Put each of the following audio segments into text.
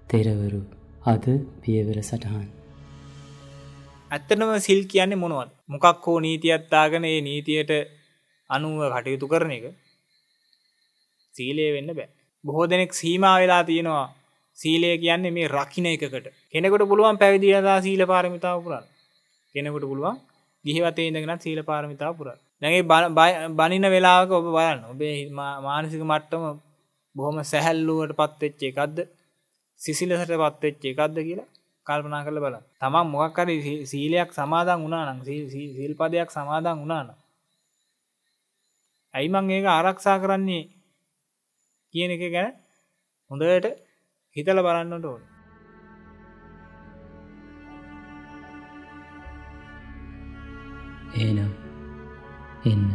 තෙරවරු අද පියවර සටහන්. ඇත්තටම සිල් කියන්නේ මොනවද? මොකක් හෝ නීතියක් දාගෙන ඒ නීතියට අනුව කටයුතු කරන එක සීලය වෙන්න බෑ. බොහෝ දෙනෙක් සීමා වෙලා තියෙනවා සීලය කියන්නේ මේ රකින්න එකකට. කෙනෙකුට පුළුවන් පැවිදි වෙලා සීල පාරමිතාව පුරන්න. කෙනෙකුට පුළුවන් ගිහිවතේ ඉඳගෙනත් සීල පාරමිතාව පුරන්න. දැන් මේ බණින වෙලාවක ඔබ බලන්න. ඔබේ මානසික මට්ටම බොහොම සැහැල්ලුවටපත් වෙච්ච එකක්ද? සිසිලසටපත් වෙච්ච එකක්ද කියලා කල්පනා කරලා බලන්න. තමන් මොකක් හරි සීලයක් සමාදන් වුණා නම් සීල් පදයක් සමාදන් වුණා නම් ඇයි මං ඒක ආරක්ෂා කරන්නේ කියන එක ගැන හොඳට හිතලා බලන්නට ඕනේ. එහෙනම් එන්න.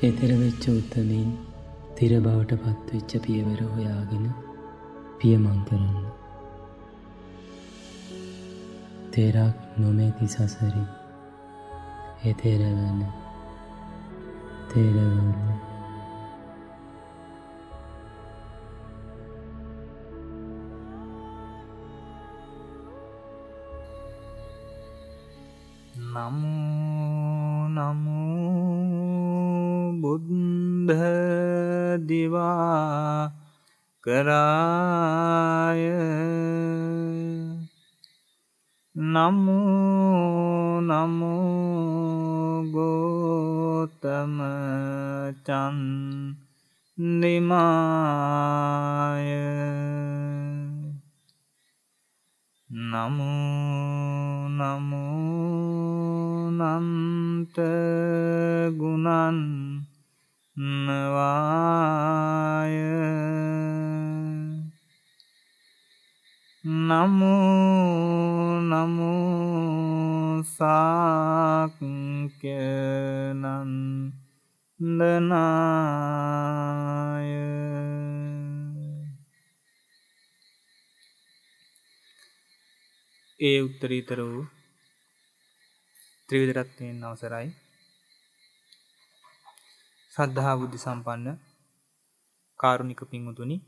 ඊතර වෙච්ච උත්තමීන් තිර බවට පත්වෙච්ච පියවර හොයාගෙන පියමන් කරන්න. තෙරක් නොමැති සසරි එතෙරවන තෙරවන. නමෝ නමෝ බුද්ධ දිවා කරාය නමෝ නමෝ ගෝතම චන්දිමාය නමෝ නමෝ නන්ත ගුණන් නවාය නමෝ නමෝ සාක්‍ය නන්දනාය. ඒ උත්තරීතර වූ ත්‍රිවිධ රත්නයන් අවසරයි. ශ්‍රද්ධා බුද්ධ සම්පන්න කාරුණික පින්වතුනි,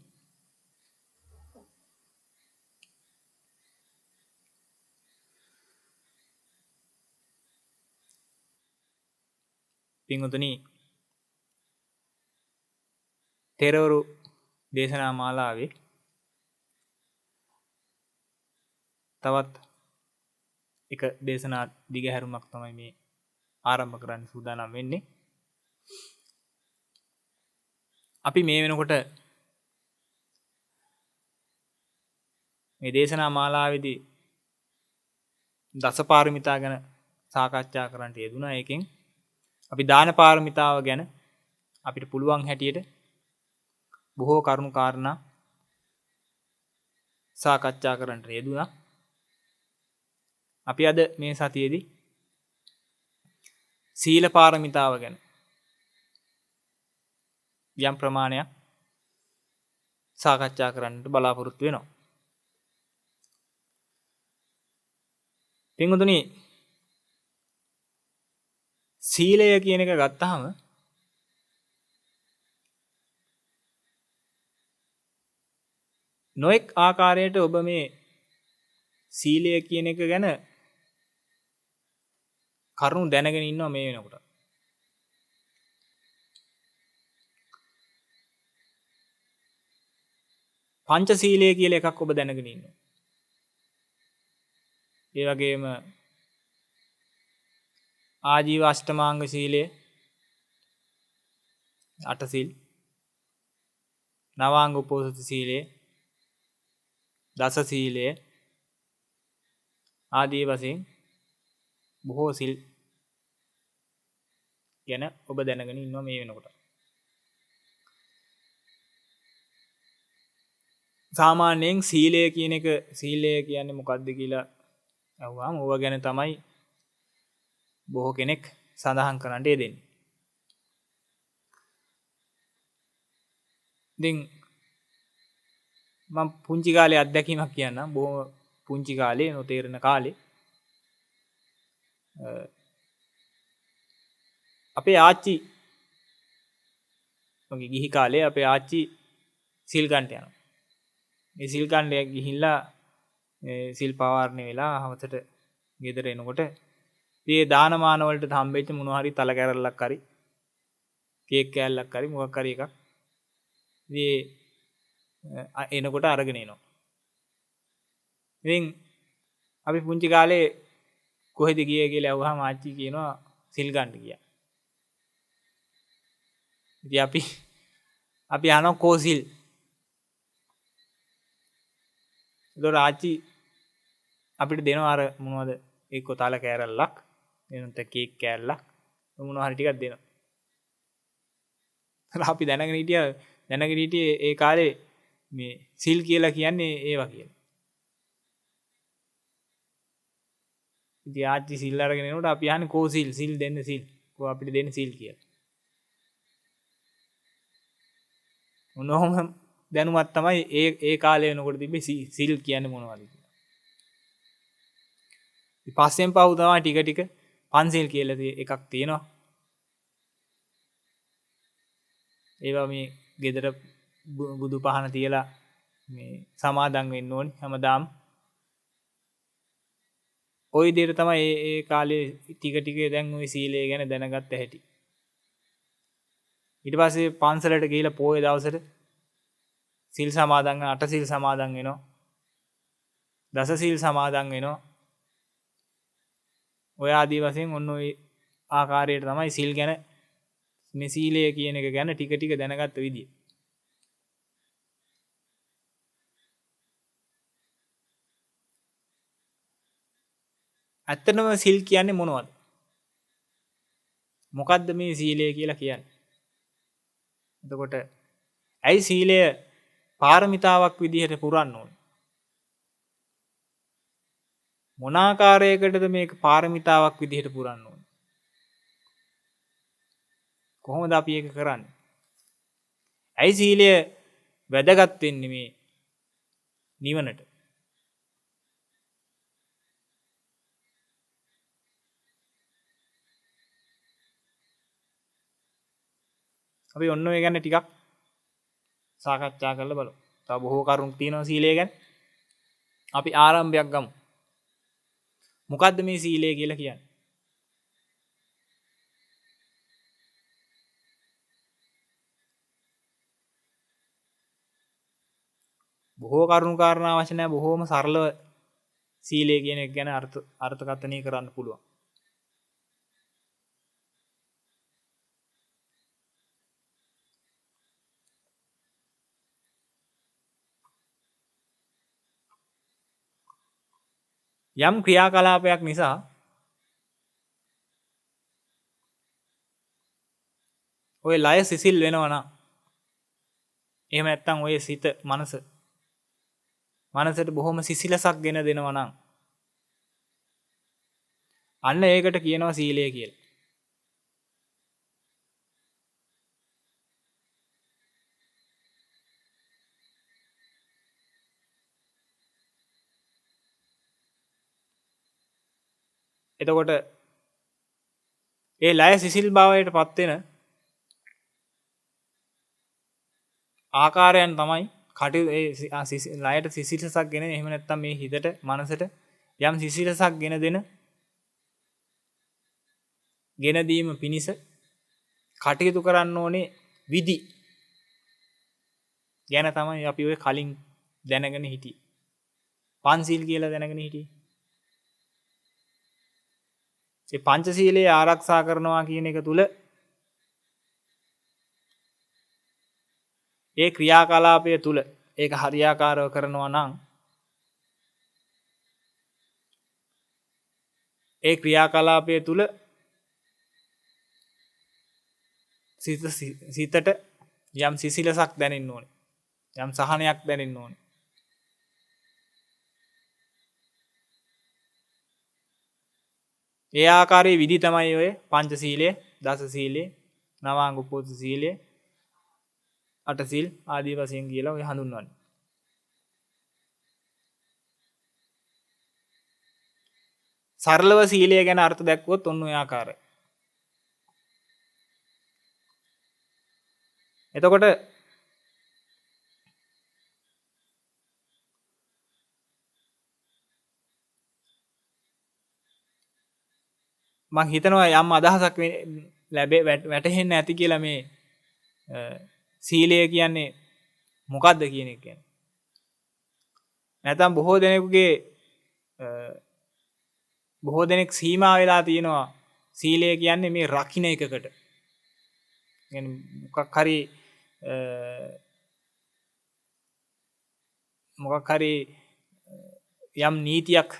තෙරවරු දේශනා මාලාවේ තවත් එක දේශනා දිගහැරුමක් තමයි මේ ආරම්භ කරන්න සූදානම් වෙන්නේ. අපි මේ වෙනකොට මේ දේශනා මාලාවේදී දස පාරමිතා ගැන සාකච්ඡා කරන්නට යෙදුණා. ඒකෙන් අපි දාන පාරමිතාව ගැන අපිට පුළුවන් හැටියට බොහෝ කරුණු කාරණා සාකච්ඡා කරන්නට යෙදුණා. අපි අද මේ සතියේදී සීල පාරමිතාව ගැන යම් ප්‍රමාණයක් සාකච්ඡා කරන්නට බලාපොරොත්තු වෙනවා. පින්වතුනි, සීලය කියන එක ගත්තාම නොඑක් ආකාරයට ඔබ මේ සීලය කියන එක ගැන කරුණු දැනගෙන ඉන්නවා මේ වෙනකොට. පංචශීලය කියලා එකක් ඔබ දැනගෙන ඉන්නවා. ඒ වගේම ආජීව අෂ්ටමාංග සීලය, අටසිල්, නවාංග උපෝසථ සීලය, දස සීලය ආදී වශයෙන් බොහෝ සිල් ගැන ඔබ දැනගෙන ඉන්නවා මේ වෙනකොට. සාමාන්‍යයෙන් සීලය කියන්නේ මොකක්ද කියලා අහුවාම ඕව ගැන තමයි බොහෝ කෙනෙක් සඳහන් කරන්න යෙදෙන්නේ. ඉතින් මම පුංචි කාලේ අත්දැකීමක් කියන්නම්. බොහොම පුංචි කාලේ නොතේරෙන කාලේ අපේ ආච්චි මගේ ගිහි කාලේ අපේ ආච්චි සිල් ගන්නට යනවා. ඒ සිල් ගන්න ගිහිල්ලා සිල් පවාරණය වෙලා හවසට ගෙදර එනකොට ඒ දානමාන වලට හම්බෙච්ච මොනවා හරි තල කැරල්ලක් හරි කේක් කෑල්ලක් හරි මොකක් හරි එකක් ඉතින් එනකොට අරගෙන එනවා. ඉතින් අපි පුංචි කාලේ කොහෙද ගියේ කියලා අහුවාම ආච්චි කියනවා සිල් ගන්න ගියා. ඉතින් අපි අහනවා කෝ සිල්. ඒතකොට ආච්චි අපිට දෙනවා අර මොනවද එක්ක තල කෑරල්ලක් එනත කේක් කෑල්ලක් මොනවා හරි ටිකක් දෙනවා. අපි දැනගෙන හිටියේ ඒ කාලේ මේ සිල් කියලා කියන්නේ ඒවා කියලා. ඉතින් ආච්චි සිල් අරගෙන එනකොට අපි අහන්නේ කෝ සිල් දෙන්න සිල්. කෝ අපිට දෙන්න සිල් කියලා. මොනෝම දැනුමක් තමයි ඒ කාලේ වෙනකොට තිබ්බේ සිල් කියන්නේ මොනවද කියලා. ඉතින් පස්සෙන් පහු තමයි ටික ටික පන්සිල් කියලා එකක් තියෙනවා. ඒවා මේ ගෙදර බුදු පහන තියලා මේ සමාදන් වෙන්න ඕනේ හැමදාම. ওই විදිහට තමයි ඒ කාලේ ටික ටික දැන් ওই සීලය ගැන දැනගත්ත හැටි. ඊට පස්සේ පන්සලට ගිහිල්ලා පොයේ දවසට සිල් සමාදන් අට සිල් සමාදන් වෙනවා. දස සිල් සමාදන් වෙනවා. ඔය ආදී වශයෙන් ඔන්න ඔය ආකාරයට තමයි සිල් ගැන මේ සීලය කියන එක ගැන ටික ටික දැනගත්ත විදිය. ඇත්තටම සිල් කියන්නේ මොනවද? මොකද්ද මේ සීලය කියලා කියන්නේ? එතකොට ඇයි සීලය පාරමිතාවක් විදිහට පුරන්න ඕනේ? මොන ආකාරයකටද මේක පාරමිතාවක් විදිහට පුරන්න ඕනේ? කොහොමද අපි ඒක කරන්නේ? ඇයි සීලය වැදගත් වෙන්නේ මේ නිවනට? අපි ඔන්න ඔය ගැන ටිකක් සාකච්ඡා කරලා බලමු. තව බොහෝ කරුණු තියෙනවා සීලය ගැන. අපි ආරම්භයක් ගමු. මොකද්ද මේ සීලය කියලා කියන්නේ? බොහෝ කරුණු කාරණා අවශ්‍ය නැහැ. බොහෝම සරලව සීලය කියන එක ගැන අර්ථකථනය කරන්න පුළුවන්. යම් ක්‍රියාකලාපයක් නිසා ඔය ලය සිසිල් වෙනවා නම් එහෙම නැත්නම් ඔය සිත මනසට බොහොම සිසිලසක් ගෙන දෙනවා නම් අන්න ඒකට කියනවා සීලය කියලා. එතකොට ඒ ලය සිසිල් භාවයට පත් වෙන ආකාරයන් තමයි ලයට සිසිලසක් ගෙන එහෙම නැත්නම් මේ හිතට මනසට යම් සිසිලසක් ගෙන දීම පිණිස කටයුතු කරන්න ඕනේ විදි ගැන තමයි අපි ඔය කලින් දැනගෙන හිටියේ. පන්සිල් කියලා දැනගෙන හිටියේ. ඒ පංචශීලයේ ආරක්ෂා කරනවා කියන එක තුල ඒ ක්‍රියාකලාපය තුල ඒක හරියාකාරව කරනවා නම් ඒ ක්‍රියාකලාපය තුල සිතට යම් සිසිලසක් දැනෙන්න ඕනේ. යම් සහනයක් දැනෙන්න ඕනේ. ඒ ආකාරයේ විදි තමයි ඔය පංචශීලය, දසශීලය, නවාංග උපෝසථ සීලය, අටසිල් ආදී වශයෙන් කියලා ඔය හඳුන්වන්නේ. සරලව සීලය ගැන අර්ථ දැක්වුවොත් ඔන්න ඔය ආකාරයි. එතකොට මං හිතනවා යම් අදහසක් වැටහෙන්න ඇති කියලා මේ සීලය කියන්නේ මොකක්ද කියන එක කියන්නේ. නැත්නම් බොහෝ දෙනෙක් සීමා වෙලා තියෙනවා සීලය කියන්නේ මේ රකින්න එකකට. يعني මොකක් හරි යම් නීතියක්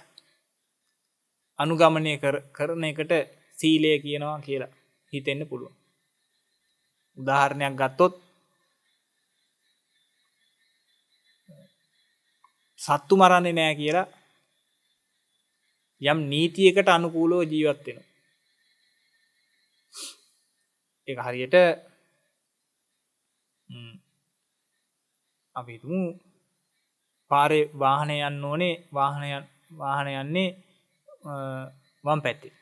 අනුගමනය කරන එකට සීලය කියනවා කියලා හිතෙන්න පුළුවන්. උදාහරණයක් ගත්තොත් සත්තු මරන්නේ නැහැ කියලා යම් නීතියකට අනුකූලව ජීවත් වෙනවා. ඒක හරියට අපි හිතමු පාරේ වාහනේ යන්න ඕනේ වාහන යන්නේ වම් පැත්තේ.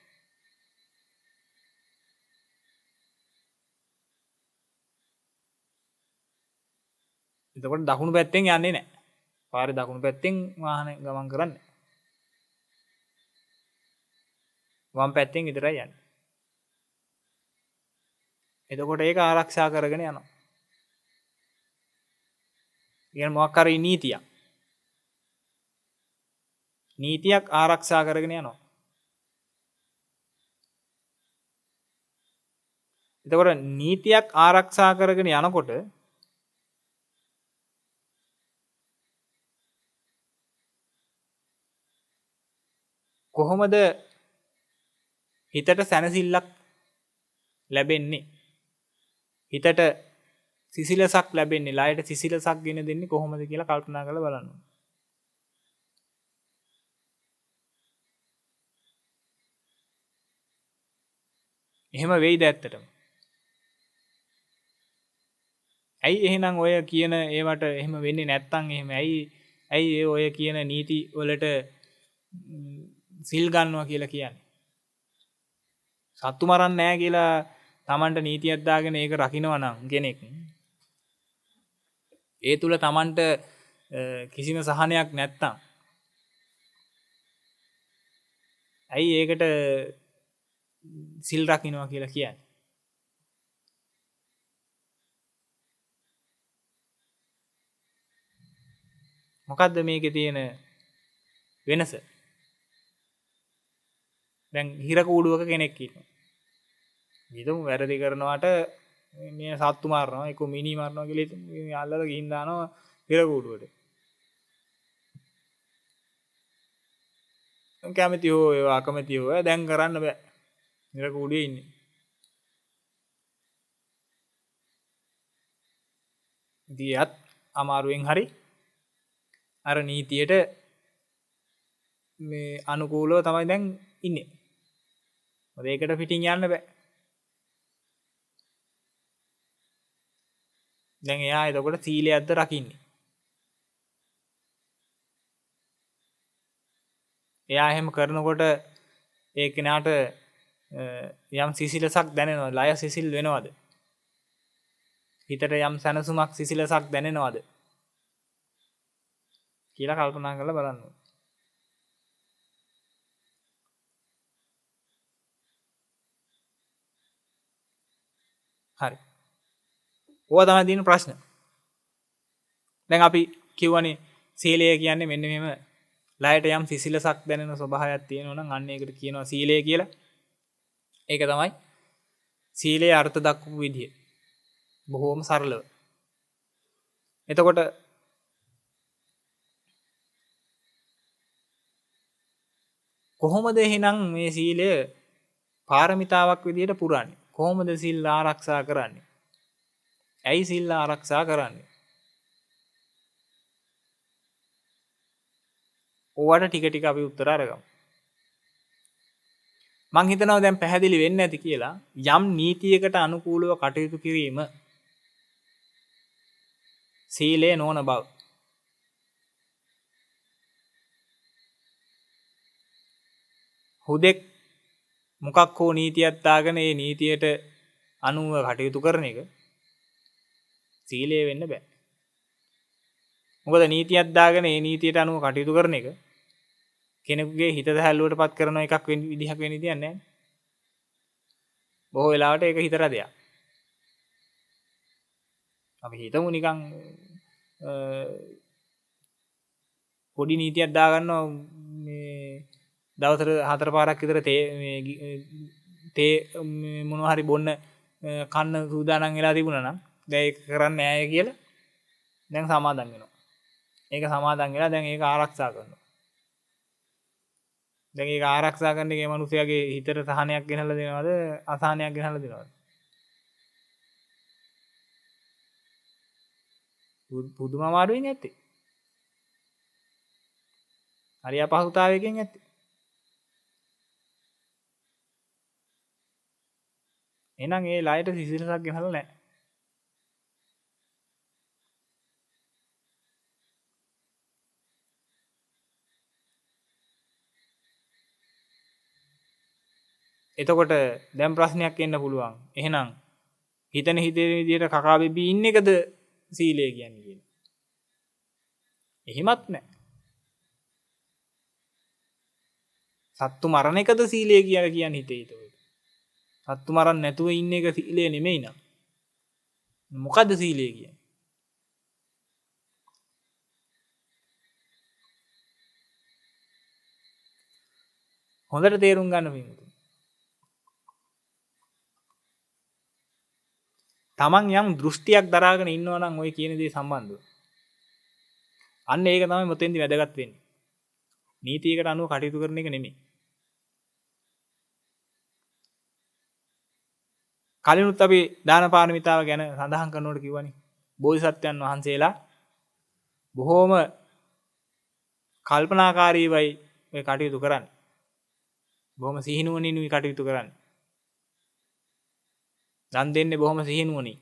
එතකොට දකුණු පැත්තෙන් යන්නේ නැහැ. පාරේ දකුණු පැත්තෙන් වාහන ගමන් කරන්නේ. වම් පැත්තෙන් විතරයි යන්නේ. එතකොට ඒක ආරක්ෂා කරගෙන යනවා. කියන මොකක් හරි නීතියක් ආරක්ෂා කරගෙන යනවා. එතකොට නීතියක් ආරක්ෂා කරගෙන යනකොට කොහොමද හිතට සැනසෙල්ලක් ලැබෙන්නේ? හිතට සිසිලසක් ලැබෙන්නේ, ලයට සිසිලසක් ගෙන දෙන්නේ කොහොමද කියලා කල්පනා කරලා බලන්න. එහෙම වෙයිද ඇත්තටම? ඇයි එහෙනම් ඔය කියන ඒවට එහෙම වෙන්නේ නැත්තම් එහෙම ඇයි ඔය කියන නීති වලට සිල් ගන්නවා කියලා කියන්නේ? සත්තු මරන්නේ නැහැ කියලා Tamanට නීතියක් දාගෙන ඒක රකින්නවා නම් කෙනෙක් ඒ තුල Tamanට කිසිම සහනයක් නැත්තම් ඇයි ඒකට සිල් රකින්නවා කියලා කියන්නේ? මොකද්ද මේකේ තියෙන වෙනස? දැන් හිර කූඩුවක කෙනෙක් ඉන්නවා. ඊටම වැරදි කරනවට මේ සත්තු මරනවා, එක්ක මිනි මරනවා කියලා අල්ලලා ගිහින් දානවා හිර කූඩුවට. කැමති හෝ ඒවා අකමැති හෝ දැන් කරන්න බෑ. හිර කූඩුවේ ඉන්නේ. දියත් අමාරුවෙන් හරි අර නීතියට මේ අනුකූලව තමයි දැන් ඉන්නේ. මොකද ඒකට පිටින් යන්න බෑ. දැන් එයා එතකොට සීලයක්ද රකින්නේ. එයා එහෙම කරනකොට ඒ කෙනාට යම් සිසිලසක් දැනෙනවද? ලය සිසිල් වෙනවද? හිතට යම් සැනසුමක් සිසිලසක් දැනෙනවද? කියලා කල්පනා කරලා බලන්න. හරි. ඕවා තමයි දින ප්‍රශ්න. දැන් අපි කියවනේ සීලය කියන්නේ මෙන්න මෙහෙම ලයට යම් සිසිලසක් දැනෙන ස්වභාවයක් තියෙනවා නම් අන්න ඒකට කියනවා සීලය කියලා. ඒක තමයි සීලේ අර්ථ දක්වපු විදිය. බොහෝම සරලව. එතකොට කොහොමද එහෙනම් මේ සීලය පාරමිතාවක් විදියට පුරන්නේ? කොහොමද සීල් ආරක්ෂා කරන්නේ? ඇයි සීල් ආරක්ෂා කරන්නේ? ඕවට ටික ටික අපි උත්තර අරගමු. මං හිතනවා දැන් පැහැදිලි වෙන්නේ නැති කියලා යම් නීතියකට අනුකූලව කටයුතු කිරීම සීලය නොවන බව. හුදෙක් මොකක් හෝ නීතියක් දාගෙන ඒ නීතියට අනුව කටයුතු කරන එක සීලය වෙන්න බෑ. මොකද නීතියක් දාගෙන ඒ නීතියට අනුව කටයුතු කරන එක කෙනෙකුගේ හිත දැහැල්ලුවටපත් කරන එකක් විදිහක් වෙන්න විදියක් නැහැ. බොහෝ වෙලාවට ඒක හිතර දෙයක්. අපි හිතමු නිකන් පොඩි නීතියක් දාගන්නවා මේ දවසට 4 පාරක් විතර තේ මොනවා හරි බොන්න කන්න සූදානම් වෙලා තිබුණා නම් දැන් ඒක කරන්නේ නැහැ කියලා දැන් සමාදම් වෙනවා. ඒක සමාදම් වෙලා දැන් ඒක ආරක්ෂා කරනවා. දැන් ඒක ආරක්ෂා කරන එකේ මිනිස්යාගේ හිතට සහනයක් ගෙනල්ලා දෙනවද අසහනයක් ගෙනල්ලා දෙනවද? පුදුම අමාරුවෙන් ඇත්තේ. හරි අපහසුතාවයකින් ඇත්තේ. එහෙනම් ඒ ලයට සිසිලසක් ගෙනල්ලා නැහැ. එතකොට දැන් ප්‍රශ්නයක් එන්න පුළුවන්. එහෙනම් හිතන හිතේ විදියට කකා බෙබී ඉන්න එකද සීලය කියන්නේ කියලා. එහෙමත් නැහැ. සත්තු මරණ එකද සීලය කියලා කියන්නේ හිතේ ඒතකොට. සත්තු මරන්න නැතුව ඉන්න එක සීලය නෙමෙයි නං. මොකද්ද සීලය කියන්නේ? හොඳට තේරුම් ගන්න පින්තුනි. තමන් යම් දෘෂ්ටියක් දරාගෙන ඉන්නවා නම් ওই කියන දේ සම්බන්ධව. අන්න ඒක තමයි මෙතෙන්දි වැදගත් වෙන්නේ. නීතියකට අනුව කටයුතු කරන එක නෙමෙයි. කලිනුත් අපි දාන පාරමිතාව ගැන සඳහන් කරනකොට කිව්වනේ. බෝධිසත්වයන් වහන්සේලා බොහෝම කල්පනාකාරීවයි මේ කටයුතු කරන්නේ. බොහොම සිහිනුවණින් මේ කටයුතු කරන්නේ. දන් දෙන්නේ බොහොම සිහිනුවණින්.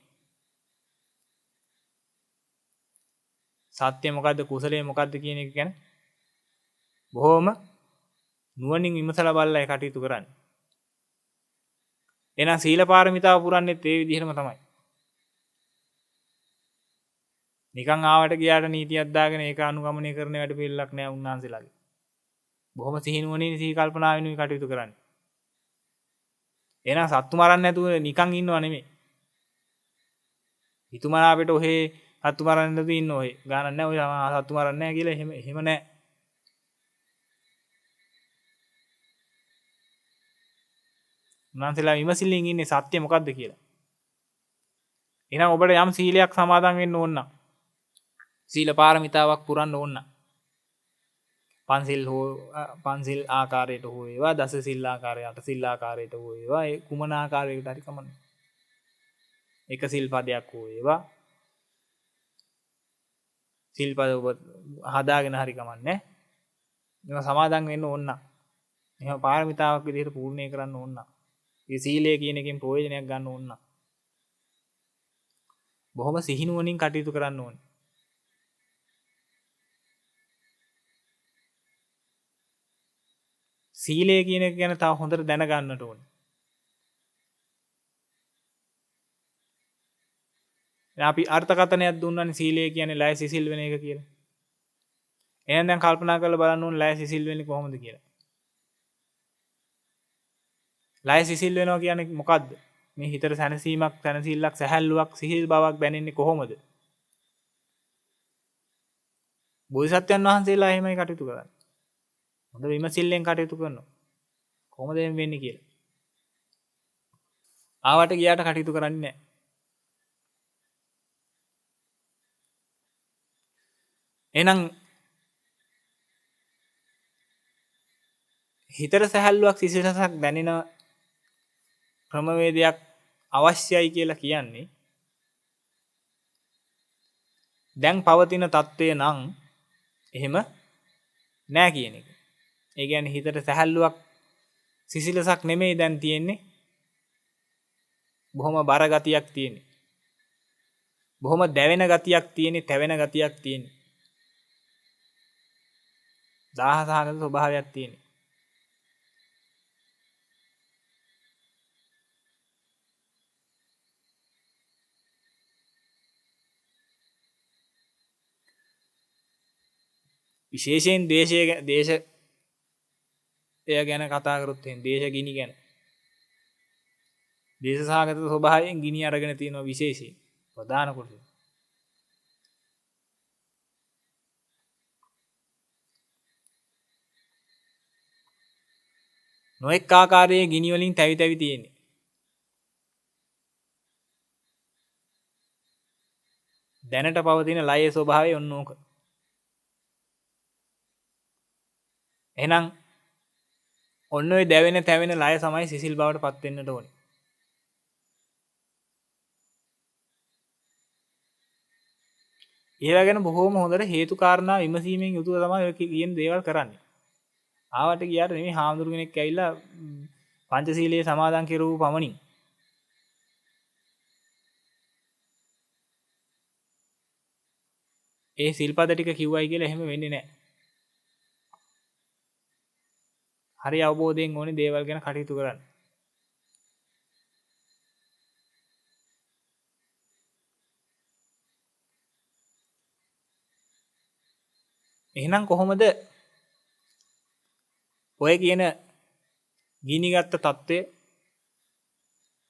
සත්‍ය මොකද්ද කුසලයේ මොකද්ද කියන එක ගැන බොහොම නුවණින් විමසලා බලලා ඒ කටයුතු කරන්නේ. එහෙනම් සීල පාරමිතාව පුරන්නේත් ඒ විදිහටම තමයි. නිකන් ආවට ගියාට නීතියක් දාගෙන ඒක අනුගමනය කරන වැඩ පිළිලක් නෑ උන්වහන්සේලාගේ. බොහොම සිහිනුවණින් සිහි කල්පනාවෙන් මේ කටයුතු කරන්නේ. එහෙනම් සත්තු මරන්නේ නැතුව නිකන් ඉන්නව නෙමෙයි. හිතුමනාපෙට ඔහේ සත්තු මරන්නේ නැතුව ඉන්න ඔහේ. ගානක් නැහැ ඔය සත්තු මරන්නේ නැහැ කියලා එහෙම නැහැ. උන්වහන්සේලා විමසිල්ලෙන් ඉන්නේ සත්‍ය මොකද්ද කියලා. එහෙනම් ඔබට යම් සීලයක් සමාදන් වෙන්න ඕන නම් සීල පාරමිතාවක් පුරන්න ඕන නම් පන්සිල් ආකාරයට හෝ ඒවා දස සිල් ආකාරයට අට සිල් ආකාරයට හෝ ඒවා ඒ කුමන ආකාරයකට හරි කමන්නේ. එක සිල් පදයක් හෝ ඒවා සිල් පද ඔබ හදාගෙන හරි කමන්නේ. මේවා සමාදන් වෙන්න ඕන නම් එහෙනම් පාරමිතාවක් විදිහට පූර්ණේ කරන්න ඕන නම් මේ සීලය කියන එකෙන් ප්‍රයෝජනයක් ගන්න ඕන නම් බොහොම සිහිනුවණින් කටයුතු කරන්න ඕනේ. සීලය කියන එක ගැන තව හොඳට දැනගන්නට ඕනේ. දැන් අපි අර්ථකථනයක් දුන්නානේ සීලය කියන්නේ ලය සිසිල් වෙන එක කියලා. එහෙනම් දැන් කල්පනා කරලා බලන්න ඕනේ ලය සිසිල් වෙන්නේ කොහොමද කියලා. ලය සිසිල් වෙනවා කියන්නේ මොකද්ද? මේ හිතට සැනසීමක්, සැනසෙල්ලක්, සැහැල්ලුවක්, සිහිල් බවක් දැනෙන්නේ කොහොමද? බෝධිසත්වයන් වහන්සේලා එහෙමයි කටයුතු කරන්නේ. හොඳ විමසිල්ලෙන් කටයුතු කරනවා. කොහොමද එහෙම වෙන්නේ කියලා. ආවට ගියාට කටයුතු කරන්නේ නැහැ. එහෙනම් හිතට සැහැල්ලුවක් සිසිලසක් දැනෙන ක්‍රමවේදයක් අවශ්‍යයි කියලා කියන්නේ දැන් පවතින தত্ত্বය නම් එහෙම නෑ කියන එක. ඒ කියන්නේ හිතට සැහැල්ලුවක් සිසිලසක් නෙමෙයි දැන් තියෙන්නේ. බොහොම බර ගතියක් තියෙන්නේ. බොහොම දැවෙන ගතියක් තියෙන්නේ, තැවෙන ගතියක් තියෙන්නේ. දාහසහගත ස්වභාවයක් තියෙන්නේ. විශේෂයෙන් දේශය ගැන කතා කරොත් එහෙනම් දේශ ගිනි ගැන දේශසහගත ස්වභාවයෙන් ගිනි අරගෙන තියෙන විශේෂයි ප්‍රධාන කොටස. නොඑක් ආකාරයේ ගිනි වලින් තැවි තැවි තියෙන්නේ. දැනට පවතින ලයේ ස්වභාවය ඔන්න ඕක. එහෙනම් ඔන්න ඔය දැවෙන තැවෙන ලය තමයි සිසිල් බවට පත් වෙන්නට ඕනේ. ඒවා ගැන බොහෝම හොඳට හේතු කාරණා විමසීමෙන් යුතුව තමයි ඔය කියන දේවල් කරන්නේ. ආවට ගියාට නෙමෙයි හාමුදුරු කෙනෙක් ඇවිල්ලා පංචශීලයේ සමාදන් කෙරුවු පමණින් ඒ සිල්පද ටික කිව්වයි කියලා එහෙම වෙන්නේ නැහැ. හරි අවබෝධයෙන් ඕනේ දේවල් ගැන කටයුතු කරන්න. එහෙනම් කොහොමද ඔය කියන ගිනිගත් තත්ත්වය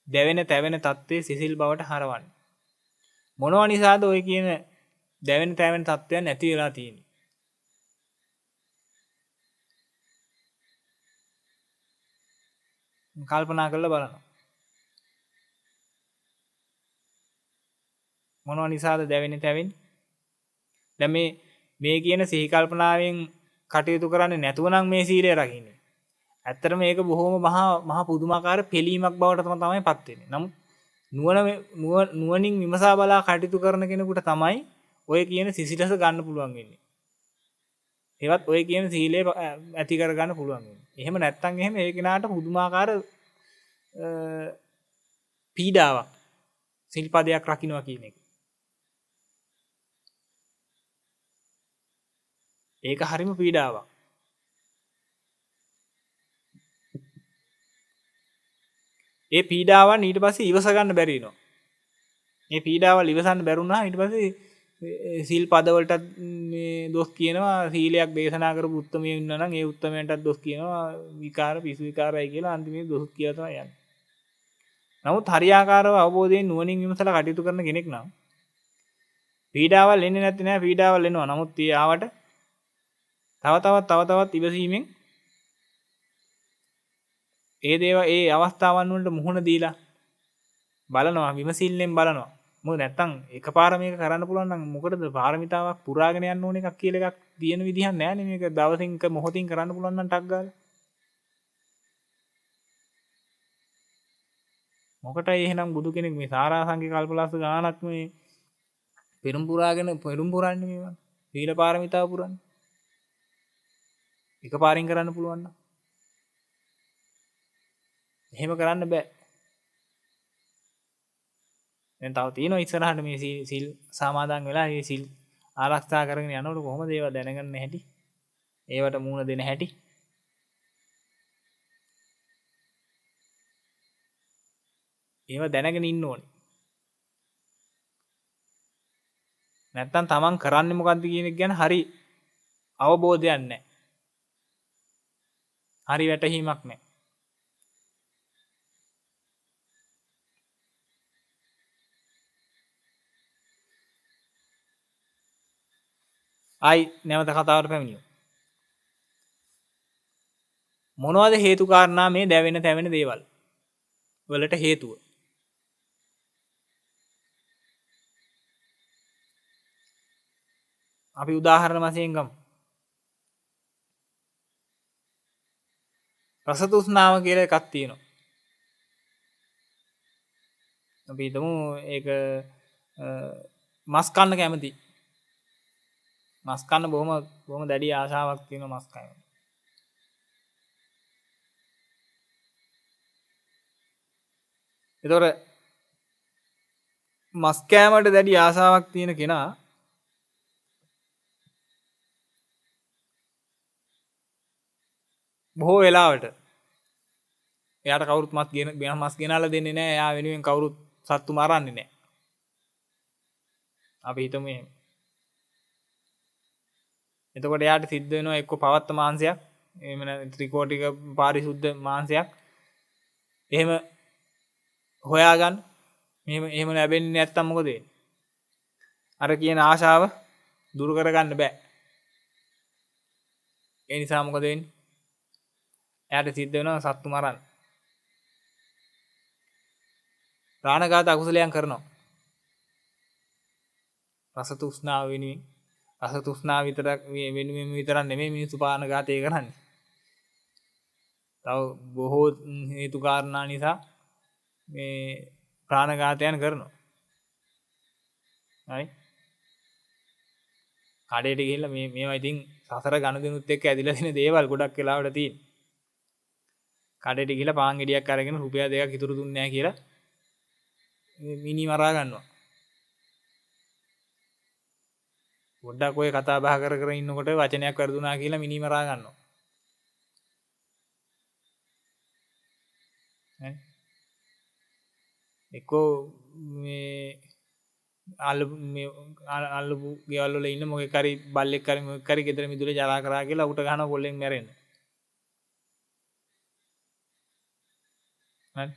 දැවෙන තැවෙන තත්ත්වය සිසිල් බවට හරවන්නේ? මොනවා නිසාද ඔය කියන දැවෙන තැවෙන තත්ත්වයන් නැති වෙලා තියෙන්නේ? කල්පනා කරලා බලන්න. මොනවා නිසාද දැවෙන්නේ තැවෙන්නේ? දැන් මේ කියන සිහි කල්පනාවෙන් කටයුතු කරන්නේ නැතුව නම් මේ සීලය රකින්නේ. ඇත්තටම මේක බොහොම මහා පුදුමාකාර පිළීමක් බවට තමයි පත් වෙන්නේ. නමුත් නුවණින් විමසා බලා කටයුතු කරන කෙනෙකුට තමයි ඔය කියන සිසිලස ගන්න පුළුවන් වෙන්නේ. ඒවත් ඔය කියන සීලය ඇති කර ගන්න පුළුවන් වෙන්නේ. එහෙම නැත්නම් එහෙම ඒ කෙනාට පුදුමාකාර පීඩාවක් සිල්පදයක් රකින්නවා කියන එක. ඒක හරිම පීඩාවක්. ඒ පීඩාවන් ඊට පස්සේ ඉවස ගන්න බැරි වෙනවා. මේ පීඩාවල් ඉවසන්න බැරුණා ඊට පස්සේ සිල් පදවලටත් මේ දොස් කියනවා. සීලයක් දේශනා කරපු උත්තමයෙක් ඉන්නා නම් ඒ උත්තමයන්ටත් දොස් කියනවා. විකාර පිසු විකාරයි කියලා අන්තිමේ දොස් කියලා තමයි යන්නේ. නමුත් හරියාකාරව අවබෝධයෙන් නුවණින් විමසලා කටයුතු කරන කෙනෙක් නම් පීඩාවල් එන්නේ නැති නෑ. පීඩාවල් එනවා. නමුත් ඒ ආවට තව තවත් ඉවසීමෙන් ඒ අවස්ථාවන් වලට මුහුණ දීලා බලනවා, විමසිල්ලෙන් බලනවා. මොකද නැත්තම් එකපාර මේක කරන්න පුළුවන් නම් මොකටද පාරමිතාවක් පුරාගෙන යන්න ඕන එකක් කියලා එකක් තියෙන විදිහක් නැහැ. මේක දවසින් මොහොතින් කරන්න පුළුවන් නම් ටක් ගාලා. මොකටයි එහෙනම් බුදු කෙනෙක් මේ සාරාංශික කල්පලස්ස ගානක් මේ පෙරම් පුරන්නේ මේවා. සීල පාරමිතාව පුරන්නේ. එකපාරින් කරන්න පුළුවන් නම් එහෙම කරන්න බෑ. දැන් තව තියෙනවා ඉස්සරහට මේ සිල් සමාදන් වෙලා මේ සිල් ආරක්ෂා කරගෙන යනකොට කොහොමද ඒවා දැනගන්න හැටි? ඒවට මූණ දෙන හැටි? ඒවා දැනගෙන ඉන්න ඕනේ. නැත්තම් තමන් කරන්නේ මොකද්ද කියන එක ගැන හරි අවබෝධයක් නැහැ. හරි වැටහීමක් නැහැ. ආයි නැවත කතාවට පැමිණියෝ. මොනවද හේතු කාරණා මේ දැවෙන තැවෙන දේවල් වලට හේතුව? අපි උදාහරණ වශයෙන් ගමු. රස තෘෂ්ණාව කියලා එකක් තියෙනවා. අපි හිතමු ඒක මස් කන්න කැමති. මස් කන්න බොහොම දැඩි ආශාවක් තියෙන මස් කන්න. ඒතොර මස් කෑමට දැඩි ආශාවක් තියෙන කෙනා බොහෝ වෙලාවට එයාට කවුරුත් මස් ගෙනල්ලා දෙන්නේ නැහැ. එයා වෙනුවෙන් කවුරුත් සත්තු මරන්නේ නැහැ. අපි හිතමු එහෙම. එතකොට එයාට සිද්ධ වෙනවා එක්ක පවත්ත මාංශයක්, එහෙම නැත්නම් ත්‍රිකෝටික පාරිශුද්ධ මාංශයක්. එහෙම හොයාගන්න. එහෙම ලැබෙන්නේ නැත්තම් මොකද වෙන්නේ? අර කියන ආශාව දුරු කරගන්න බෑ. ඒ නිසා මොකද වෙන්නේ? එයාට සිද්ධ වෙනවා සත්තු මරන්න. ප්‍රාණඝාත අකුසලයන් කරනවා. රස තෘෂ්ණාව වෙනුවෙන් රස තෘෂ්ණාව වෙනුවෙන් විතරක් නෙමෙයි මිනිස්සු ප්‍රාණඝාතය කරන්නේ. තව බොහෝ හේතු කාරණා නිසා මේ ප්‍රාණඝාතයන් කරනවා. හරි? කඩේට ගිහිල්ලා මේවා ඉතින් සසර ගනුදෙනුත් එක්ක ඇදිලා තියෙන දේවල් ගොඩක් වෙලාවට තියෙන. කඩේට ගිහිල්ලා පාන් ගෙඩියක් අරගෙන රුපියල් 2ක් ඉතුරු දුන්නේ නැහැ කියලා මිනි මරා ගන්නවා. පොඩ්ඩක් ඔය කතා බහ කර ඉන්නකොට වචනයක් වැරදුනා කියලා මිනි මරා ගන්නවා. එක්කෝ මේ අල්ලපු ගෙවල් වල ඉන්න මොකෙක් හරි බල්ලෙක් හරි මොකෙක් හරි ගෙදර මිදුලේ ජරා කරා කියලා උට ගහන කොල්ලෙන් මැරෙන්න. හරි.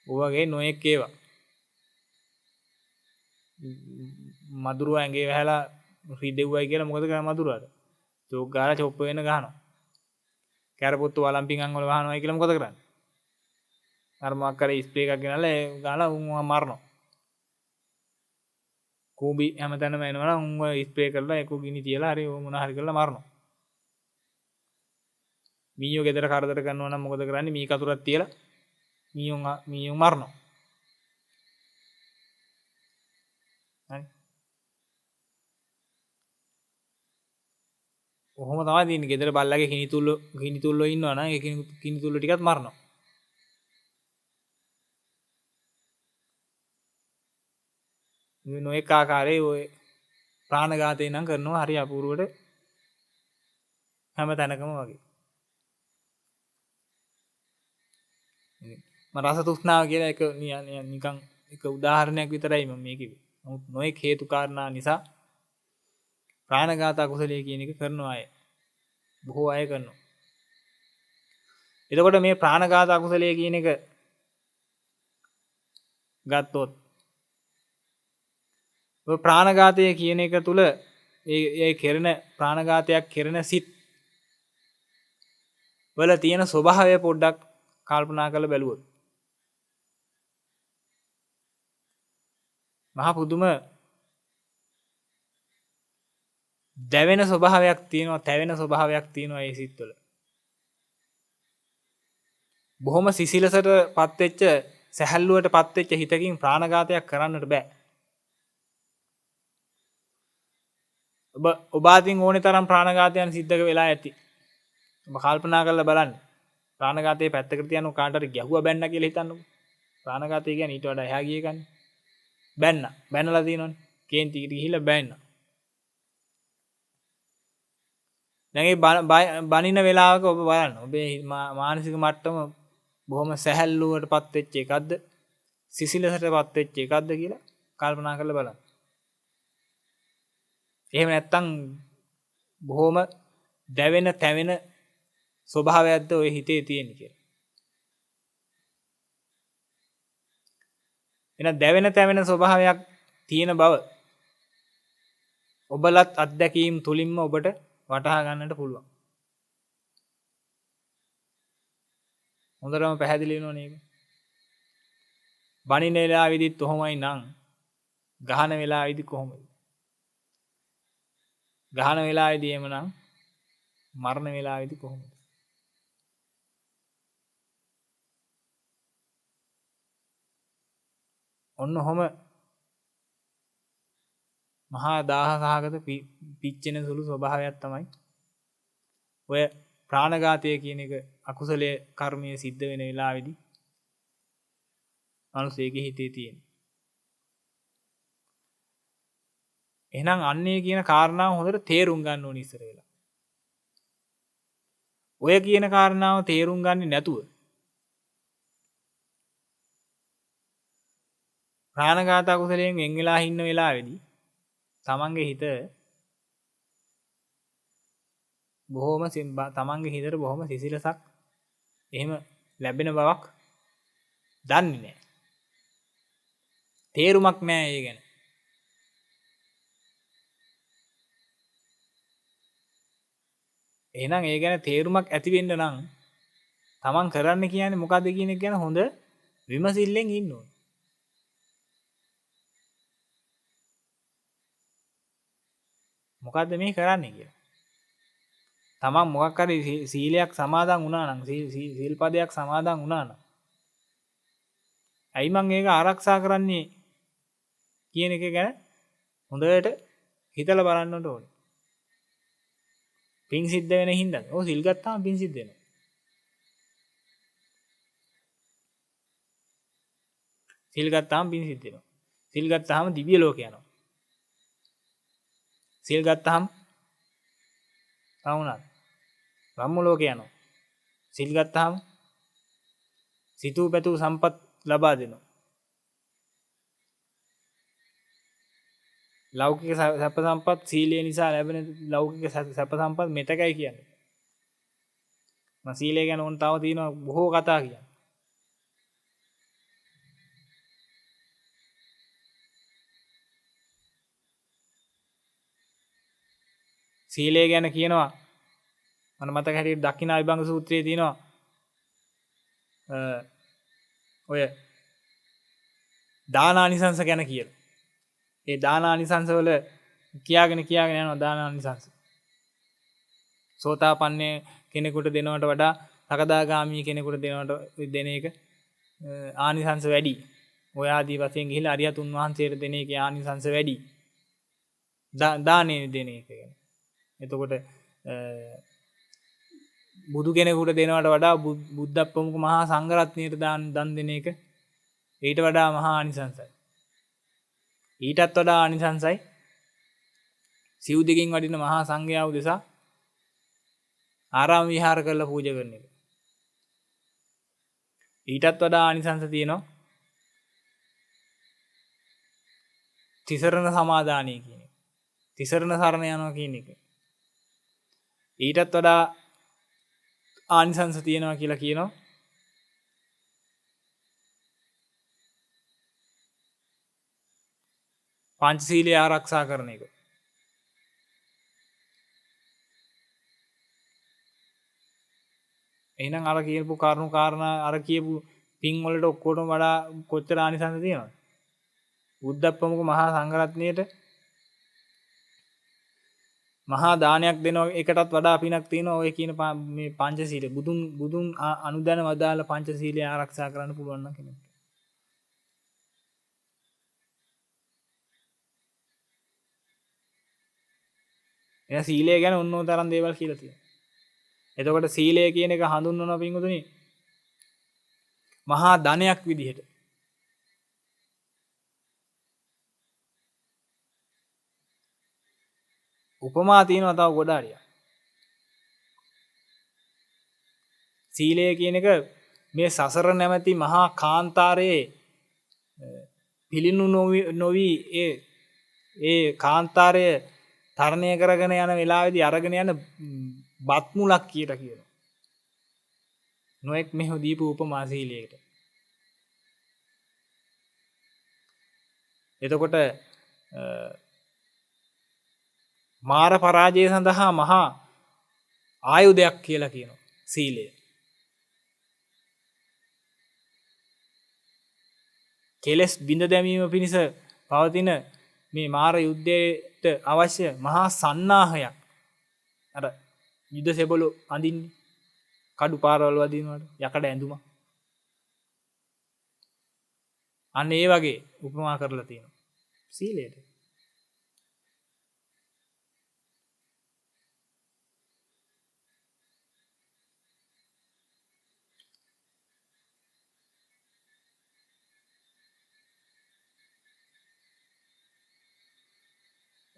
ඔයගේ නොඑක් ඒවා. මදුරුව ඇඟේ වැහලා රිදෙව්වයි කියලා මොකද කරන්නේ මදුරුවාට? චෝක් ගාලා චොප්ප වෙන ගහනවා. කැරපොත්තු වලම්පින් අංගවල වහනවායි කියලා මොකද කරන්නේ? අර මොකක් හරි ස්ප්‍රේ එකක් ගෙනල්ලා ඒ ගාලා උන්ව මරනවා. කූඹි හැමතැනම එනවා නම් උන්ව ස්ප්‍රේ කරලා ඒක ගිනි තියලා හරි මොන හරි කරලා මරනවා. මීයෝ ගෙදර කරදර කරනවා නම් මොකද කරන්නේ? මී කතුරක් තියලා මීයෝ මරනවා. හරි. ඔහොම තමයි තියෙන්නේ. ගෙදර බල්ලගේ කිනිතුල්ලෝ ඉන්නවා නම් ඒ කිනිතුල්ලෝ ටිකත් මරනවා. මේ නොඑක ආකාරයේ ඔය ප්‍රාණඝාතේ නම් කරනවා හරි අපූර්වට හැම තැනකම වගේ. මම රස තෘෂ්ණාව කියලා එක නිකන් එක උදාහරණයක් විතරයි මම මේ කිව්වේ. නමුත් නොඑක හේතු කාරණා නිසා ප්‍රාණඝාත අකුසලයේ කියන එක කරනවා අය. බොහෝ අය කරනවා. එතකොට මේ ප්‍රාණඝාත අකුසලයේ කියන එක ගත්තොත් ඔය ප්‍රාණඝාතය කියන එක තුල ඒ කෙරෙන ප්‍රාණඝාතයක් කෙරෙන සිත් වල තියෙන ස්වභාවය පොඩ්ඩක් කල්පනා කරලා බැලුවොත් මහා පුදුම දැවෙන ස්වභාවයක් තියෙනවා, තැවෙන ස්වභාවයක් තියෙනවා ඒ සිත්වල. බොහොම සිසිලසටපත් වෙච්ච, සැහැල්ලුවටපත් වෙච්ච හිතකින් ප්‍රාණඝාතයක් කරන්නට බෑ. ඔබ අතින් ඕනේ තරම් ප්‍රාණඝාතයන් සිද්ධ වෙලා ඇති. ඔබ කල්පනා කරලා බලන්න. ප්‍රාණඝාතයේ පැත්තකට තියන්න කාට හරි ගැහුවා බැන්න කියලා හිතන්නකෝ. ප්‍රාණඝාතය කියන්නේ ඊට වඩා එහා ගිය එකනේ. බැන්නලා තියෙනවනේ. කේන්ති ගිහිල්ලා බැන්න. දැන් ඒ බනින වෙලාවක ඔබ බලන්න. ඔබේ මානසික මට්ටම බොහොම සැහැල්ලුවටපත් වෙච්ච එකක්ද? සිසිලසටපත් වෙච්ච එකක්ද කියලා කල්පනා කරලා බලන්න. එහෙම නැත්තම් බොහොම දැවෙන තැවෙන ස්වභාවයක්ද ඔය හිතේ තියෙන්නේ කියලා. එහෙනම් දැවෙන තැවෙන ස්වභාවයක් තියෙන බව ඔබලත් අත්දැකීම් තුලින්ම ඔබට වටහා ගන්නට පුළුවන්. හොඳටම පැහැදිලි වෙනවනේ ඒක. බණින වෙලාවෙදිත් කොහොමයි නම් ගහන වෙලාවෙදි කොහොමද? ගහන වෙලාවේදී එමනම් මරණ වෙලාවේදී කොහොමද? ඔන්න ඔහොම මහා දාහසහගත පිච්චෙන සුළු ස්වභාවයක් තමයි ඔය ප්‍රාණඝාතය කියන එක අකුසලයේ කර්මයේ සිද්ධ වෙන වෙලාවේදී මනුස්සයෙකුගේ හිතේ තියෙන. එහෙනම් අන්නේ කියන කාරණාව හොඳට තේරුම් ගන්න ඕනේ ඉස්සර වෙලා. ඔය කියන කාරණාව තේරුම් ගන්නේ නැතුව ප්‍රාණඝාත අකුසලයෙන් වෙන් වෙලා ඉන්න වෙලාවේදී තමන්ගේ හිත තමන්ගේ හිතට බොහොම සිසිලසක් එහෙම ලැබෙන බවක් දන්නේ නැහැ. තේරුමක් නැහැ ඒ ගැන. එහෙනම් ඒ ගැන තේරුමක් ඇති වෙන්න නම් තමන් කරන්න කියන්නේ මොකද්ද කියන එක ගැන හොඳ විමසිල්ලෙන් ඉන්න ඕනේ. මොකද්ද මේ කරන්නේ කියලා. තමන් මොකක් හරි සීලයක් සමාදන් වුණා නම් සීල් පදයක් සමාදන් වුණා නම් ඇයි මං ඒක ආරක්ෂා කරන්නේ කියන එක ගැන හොඳට හිතලා බලන්නට ඕනේ. පින් සිද්ධ වෙන හින්දා. ඔය සිල් ගත්තාම පින් සිද්ධ වෙනවා. සිල් ගත්තාම පින් සිද්ධ වෙනවා. සිල් ගත්තාම දිව්‍ය ලෝක යනවා. සිල් ගත්තාම වුණාද? බ්‍රහ්ම ලෝක යනවා. සිල් ගත්තාම සිතූ පැතූ සම්පත් ලබා දෙනවා. ලෞකික සැප සම්පත් සීලය නිසා ලැබෙන ලෞකික සැප සම්පත් මෙතකයි කියන්නේ. මම සීලය ගැන ඕන තව තියෙනවා බොහෝ කතා කියන්නේ. සීලය ගැන කියනවා මම මතක හැටියට දක්ඛිනා විභංග සූත්‍රයේ තියෙනවා ඔය දානානිසංස ගැන කියලා. ඒ දානානිසංස වල කියාගෙන යනවා දානානිසංස. සෝතාපන්නේ කෙනෙකුට දෙනවට වඩා සකදාගාමී කෙනෙකුට දෙන එක ආනිසංස වැඩි. ඔය ආදී වශයෙන් ගිහිලා අරියතුන් වහන්සේට දෙන එකේ ආනිසංස වැඩි. දානේ දෙන එක ගැන. එතකොට බුදු කෙනෙකුට දෙනවට වඩා බුද්ධ ප්‍රමුඛ මහා සංඝරත්නයට දන් දෙන එක ඊට වඩා මහා ආනිසංසයි. ඊටත් වඩා ආනිසංසයි සිව් දෙකින් වඩින මහා සංඝයා උදෙසා ආරාම විහාර කරලා පූජා කරන එක. ඊටත් වඩා ආනිසංස තියෙනවා තිසරණ සමාදානිය කියන එක. තිසරණ සරණ යනවා කියන එක. ඊටත් වඩා ආනිසංස තියෙනවා කියලා කියනවා පංචශීලය ආරක්ෂා කරන එක. එහෙනම් අර කියපු කාරණා අර කියපු පින් වලට ඔක්කොටම වඩා කොච්චර ආනිසංස තියෙනවද? බුද්ධ ප්‍රමුඛ මහා සංඝරත්නයට මහා දානයක් දෙන එකටත් වඩා පිනක් තියෙනවා ඔය කියන මේ පංචශීලය. බුදුන් අනුදැන වදාළ පංචශීලය ආරක්ෂා කරන්න පුළුවන් නම් කෙනෙක්. එයා සීලය ගැන ඔන්නෝ තරම් දේවල් කියලා තියෙනවා. එතකොට සීලය කියන එක හඳුන්වනවා පින්වතුනි මහා ධනයක් විදිහට. උපමා තියෙනවා තව ගොඩාරියක්. සීලය කියන එක මේ සසර නැමැති මහා කාන්තාරයේ පිළිනු නොවි ඒ කාන්තාරය තරණය කරගෙන යන වෙලාවේදී අරගෙන යන බත් මුලක් කියලා කියනවා. නොඑක් මෙහෙ දීපු උපමා සීලයකට. එතකොට මාර පරාජය සඳහා මහා ආයුධයක් කියලා කියනවා සීලය. කෙලස් බිඳ දැමීම පිණිස පවතින මේ මාර යුද්ධයට අවශ්‍ය මහා සන්නාහයක්. අර යුද සෙබළු අඳින්නේ කඩු පාරවල් වදිනවට යකඩ ඇඳුම. අන්න ඒ වගේ උපමා කරලා තියෙනවා සීලයට.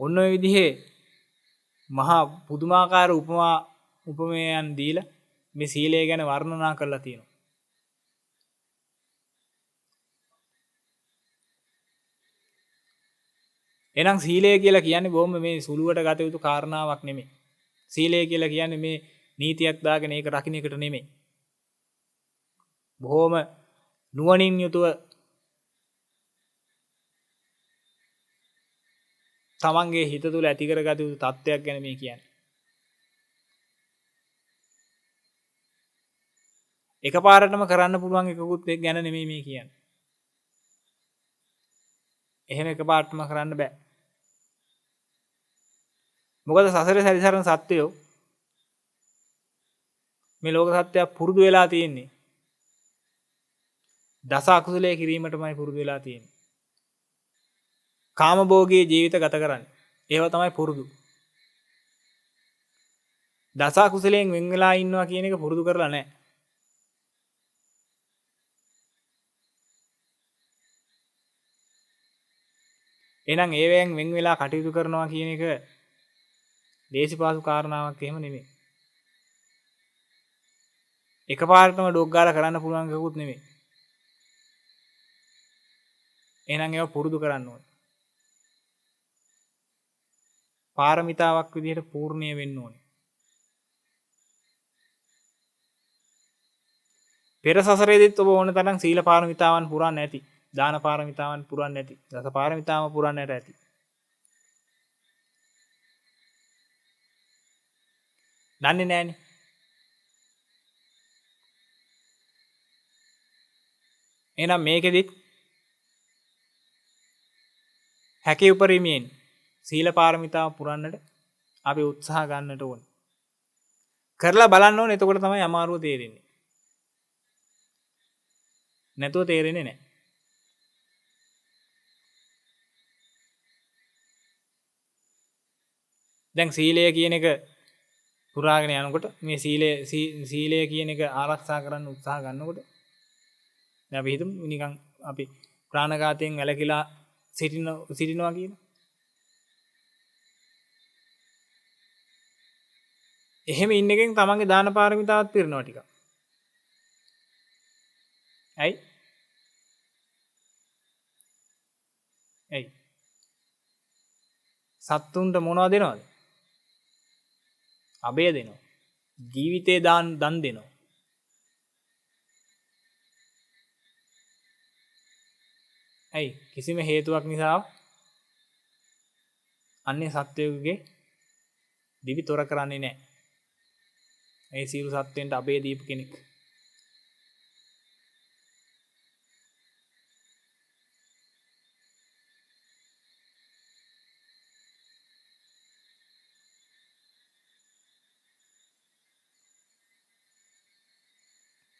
ඔන්න ඔය විදිහේ මහා පුදුමාකාර උපමයන් දීලා මේ සීලය ගැන වර්ණනා කරලා තියෙනවා. එහෙනම් සීලය කියලා කියන්නේ බොහොම මේ සුළුවට ගත යුතු කාරණාවක් නෙමෙයි. සීලය කියලා කියන්නේ මේ නීතියක් දාගෙන ඒක රකින්න එකට නෙමෙයි. බොහොම නුවණින් යුතුව තමන්ගේ හිත තුළ ඇති කරගත යුතු තත්ත්වයක් ගැන මේ කියන්නේ. එකපාරටම කරන්න පුළුවන් එකකුත් ගැන නෙමෙයි මේ කියන්නේ. එහෙම එකපාරටම කරන්න බෑ. මොකද සසරේ සැරිසරන සත්වයෝ මේ ලෝක සත්‍යය පුරුදු වෙලා තියෙන්නේ. දස අකුසලයේ කිරීමටමයි පුරුදු වෙලා තියෙන්නේ. කාමභෝගී ජීවිත ගත කරන්නේ. ඒව තමයි පුරුදු. දස අකුසලයෙන් වෙන් වෙලා ඉන්නවා කියන එක පුරුදු කරලා නැහැ. එහෙනම් ඒවෙන් වෙන් වෙලා කටයුතු කරනවා කියන එක දේශපාලු කාරණාවක් එහෙම නෙමෙයි. එකපාරටම ඩොග් ගාලා කරන්න පුළුවන් එකකුත් නෙමෙයි. එහෙනම් ඒවා පුරුදු කරන්න ඕනේ. පාරමිතාවක් විදිහට පූර්ණිය වෙන්න ඕනේ. පෙර සසරේදීත් ඔබ ඕන තරම් සීල පාරමිතාවන් පුරන්න ඇති. දාන පාරමිතාවන් පුරන්න ඇති. දස පාරමිතාම පුරන්නට ඇති. දන්නේ නැහනේ. එහෙනම් මේකෙදිත් හැකි උපරිමයෙන් සීල පාරමිතාව පුරන්නට අපි උත්සාහ ගන්නට ඕනේ. කරලා බලන්න ඕනේ. එතකොට තමයි අමාරුව තේරෙන්නේ. නැතුව තේරෙන්නේ නැහැ. දැන් සීලය කියන එක පුරාගෙන යනකොට මේ සීලය කියන එක ආරක්ෂා කරන්න උත්සාහ ගන්නකොට දැන් අපි හිතමු නිකන් අපි ප්‍රාණඝාතයෙන් වැළකීලා සිටිනවා කියලා. එහෙම ඉන්න එකෙන් තමන්ගේ දාන පාරමිතාවත් පිරෙනවා ටිකක්. ඇයි? සත්තුන්ට මොනවද දෙනවද? අබය දෙනවා. ජීවිතේ දන් දෙනවා. ඇයි? කිසිම හේතුවක් නිසා අන්නේ සත්වයෙකුගේ දිවි තොර කරන්නේ නැහැ. ඒ සියලු සත්වෙන්ට අබය දීපු කෙනෙක්.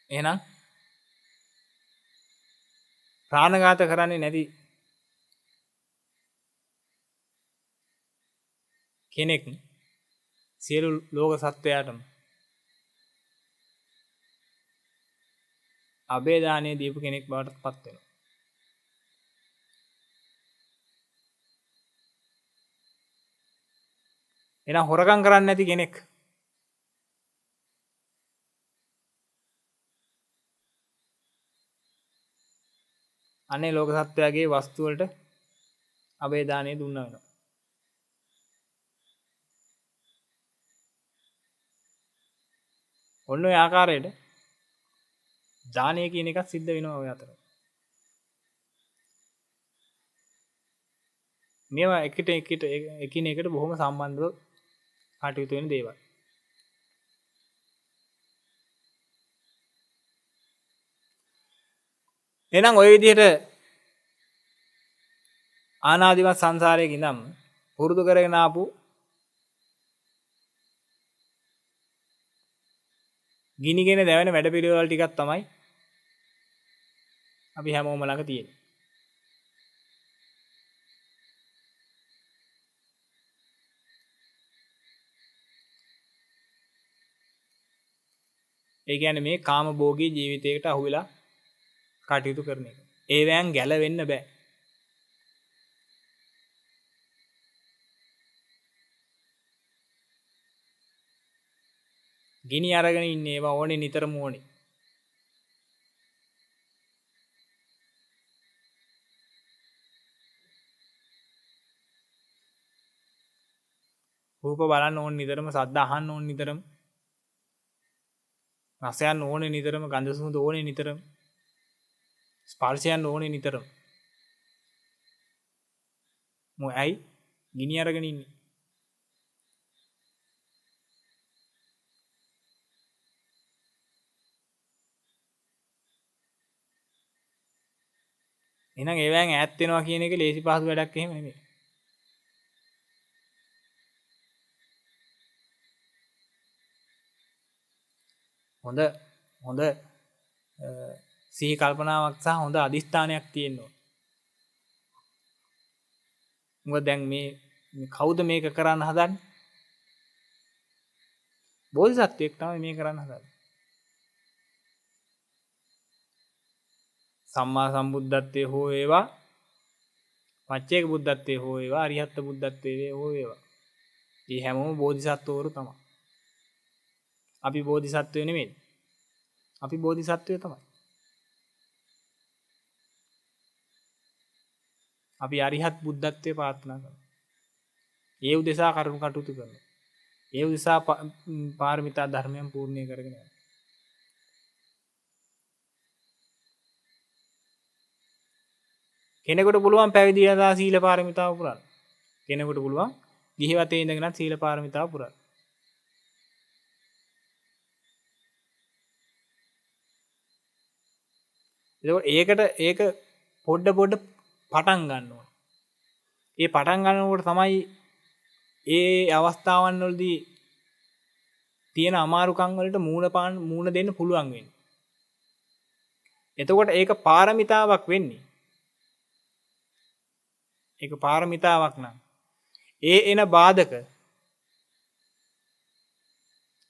එහෙනම් ප්‍රාණඝාත කරන්නේ නැති කෙනෙක් සියලු ලෝක සත්වයාටම අබේ දාණය දීපු කෙනෙක් බවට පත් වෙනවා. එහෙනම් හොරකම් කරන්නේ නැති කෙනෙක් අනේ ලෝක සත්වයාගේ වස්තු වලට අබේ දාණය දුන්නා වෙනවා. ඔන්න ඔය ආකාරයට දානය කියන එකක් සිද්ධ වෙනවා ඔය අතර. මේවා එකිනෙකට බොහොම සම්බන්ධව කටයුතු වෙන දේවල්. එහෙනම් ওই විදිහට ආනාදිමත් සංසාරයේ ඉඳන් පුරුදු කරගෙන ආපු ගිනිගෙන දැවෙන වැඩපිළිවෙල ටිකක් තමයි අපි හැමෝම ළඟ තියෙන්නේ. ඒ කියන්නේ මේ කාමභෝගී ජීවිතයකට අහු වෙලා කටයුතු කරන එක. ඒවෙන් ගැලවෙන්න බෑ. ගිනි අරගෙන ඉන්නේ ඒවා ඕනේ නිතරම ඕනේ. රූප බලන්න ඕනේ නිතරම, ශබ්ද අහන්න ඕනේ නිතරම. රසයන් ඕනේ නිතරම, ගන්ධ සුවඳ ඕනේ නිතරම. ස්පර්ශයන් ඕනේ නිතරම. මොයි ඇයි ගිනි අරගෙන ඉන්නේ. එහෙනම් ඒවෙන් ඈත් වෙනවා කියන එක ලේසි පහසු වැඩක් එහෙම නෙමෙයි. හොඳ සිහි කල්පනාවක් සහ හොඳ අදිස්ථානයක් තියෙන්න ඕන. මොකද දැන් මේ කවුද මේක කරන්න හදන්නේ? බෝධිසත්වයෙක් තමයි මේක කරන්න හදන්නේ. සම්මා සම්බුද්ධත්වයේ හෝ වේවා, පච්චේක බුද්ධත්වයේ හෝ වේවා, අරිහත් බුද්ධත්වයේ හෝ වේවා. මේ හැමෝම බෝධිසත්වවරු තමයි. අපි බෝධිසත්වයෝ නෙමෙයි. අපි බෝධිසත්වයෝ තමයි. අපි අරිහත් බුද්ධත්වයේ ප්‍රාර්ථනා කරනවා. ඒ උදෙසා කරුණු කටයුතු කරනවා. ඒ උදෙසා පාරමිතා ධර්මයන් පූර්ණේ කරගෙන යනවා. කෙනෙකුට පුළුවන් පැවිදි වෙලා සීල පාරමිතාව පුරන්න. කෙනෙකුට පුළුවන් ගිහිවතේ ඉඳගෙන සීල පාරමිතාව පුරන්න. ඒක පොඩ පටන් ගන්න ඕන. ඒ පටන් ගන්නකොට තමයි ඒ අවස්ථාවන් වලදී තියෙන අමාරුකම් වලට මූණ දෙන්න පුළුවන් වෙන්නේ. එතකොට ඒක පාරමිතාවක් වෙන්නේ. ඒක පාරමිතාවක් නම් ඒ එන බාධක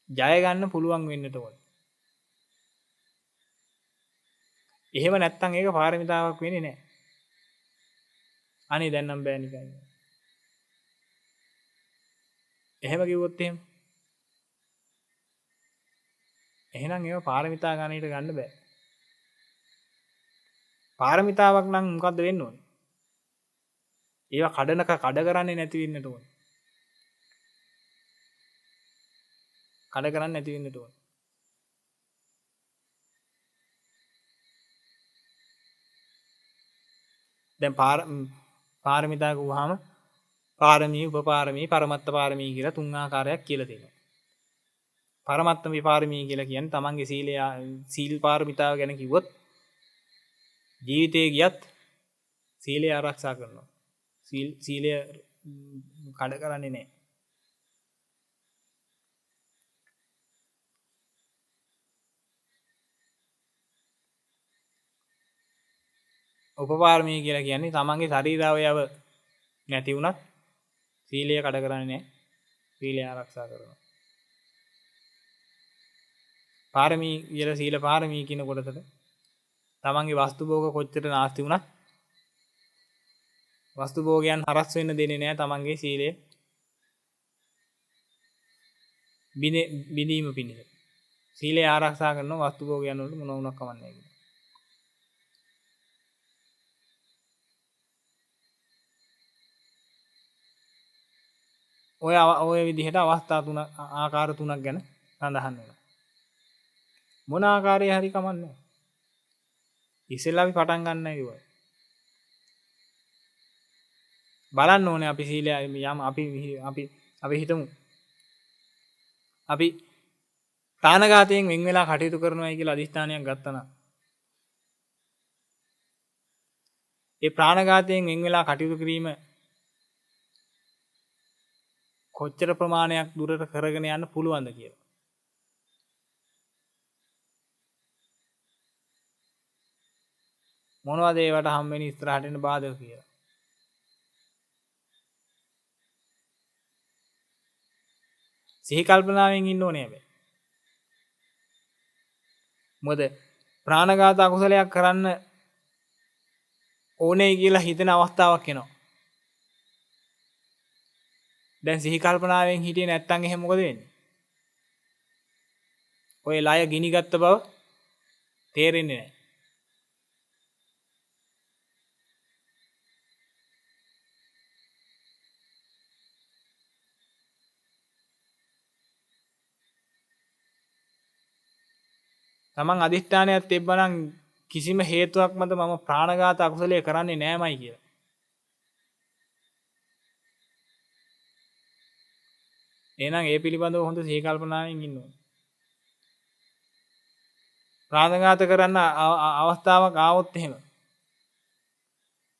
ජය ගන්න පුළුවන් වෙන්නට ඕන. එහෙම නැත්තම් ඒක පාරමිතාවක් වෙන්නේ නැහැ. අනේ දැන් නම් බෑ නිකන්. එහෙම කිව්වොත් එහෙනම් ඒක පාරමිතා ගණනට ගන්න බෑ. පාරමිතාවක් නම් මොකද්ද වෙන්න ඕනේ? ඒවා කඩ කරන්නේ නැති වෙන්නට ඕනේ. කඩ කරන්නේ නැති වෙන්නට ඕනේ. දැන් පාරමිතා ගුවාම පාරමී, උපපාරමී, පරමත්ත පාරමී කියලා තුන් ආකාරයක් කියලා තියෙනවා. පරමත්ත විපාරමී කියලා කියන්නේ තමන්ගේ සීල් පාරමිතාව ගැන කිව්වොත් ජීවිතේ ගියත් සීලය ආරක්ෂා කරනවා. සීලය කඩ කරන්නේ නැහැ. උපපාරමී කියලා කියන්නේ තමන්ගේ ශරීර අවයව නැති වුණත් සීලය කඩ කරන්නේ නැහැ. සීලය ආරක්ෂා කරනවා. පාරමී කියලා සීල පාරමී කියන කොටසට තමන්ගේ වස්තු භෝග කොච්චර නාස්ති වුණත් වස්තු භෝගයන් හරස් වෙන්න දෙන්නේ නැහැ තමන්ගේ සීලය බිඳීම පිණිස. සීලය ආරක්ෂා කරනවා වස්තු භෝගයන් වලට මොන වුණක් කමන්නේ නැහැ. ඔය විදිහට අවස්ථා ආකාර තුනක් ගැන සඳහන් වෙනවා. මොන ආකාරයේ හරි කමන්නේ. ඉස්සෙල්ලා අපි පටන් ගන්න ඒවා. බලන්න ඕනේ අපි සීලය යම් අපි හිතමු. අපි ප්‍රාණඝාතයෙන් වෙන් වෙලා කටයුතු කරනවායි කියලා අදිස්ථානයක් ගත්තා නම් ඒ ප්‍රාණඝාතයෙන් වෙන් වෙලා කටයුතු කිරීම කොච්චර ප්‍රමාණයක් දුරට කරගෙන යන්න පුළුවන්ද කියලා. මොනවද ඒවට හම් වෙන ඉස්සරහට එන බාධක කියලා. සිහි කල්පනාවෙන් ඉන්න ඕනේ හැබැයි. මොකද ප්‍රාණඝාත අකුසලයක් කරන්න ඕනේ කියලා හිතෙන අවස්ථාවක් එනවා. දැන් සිහි කල්පනාවෙන් හිටියේ නැත්තම් එහෙම මොකද වෙන්නේ? ඔය ලය ගිනි ගත්ත බව තේරෙන්නේ නැහැ. තමන් අදිෂ්ඨානයක් තිබ්බනම් කිසිම හේතුවක් මත මම ප්‍රාණඝාත අකුසලයේ කරන්නේ නෑමයි කියලා. එහෙනම් ඒ පිළිබඳව හොඳ සිහි කල්පනාවෙන් ඉන්න ඕනේ. ප්‍රාණඝාත කරන්න අවස්ථාවක් ආවොත් එහෙම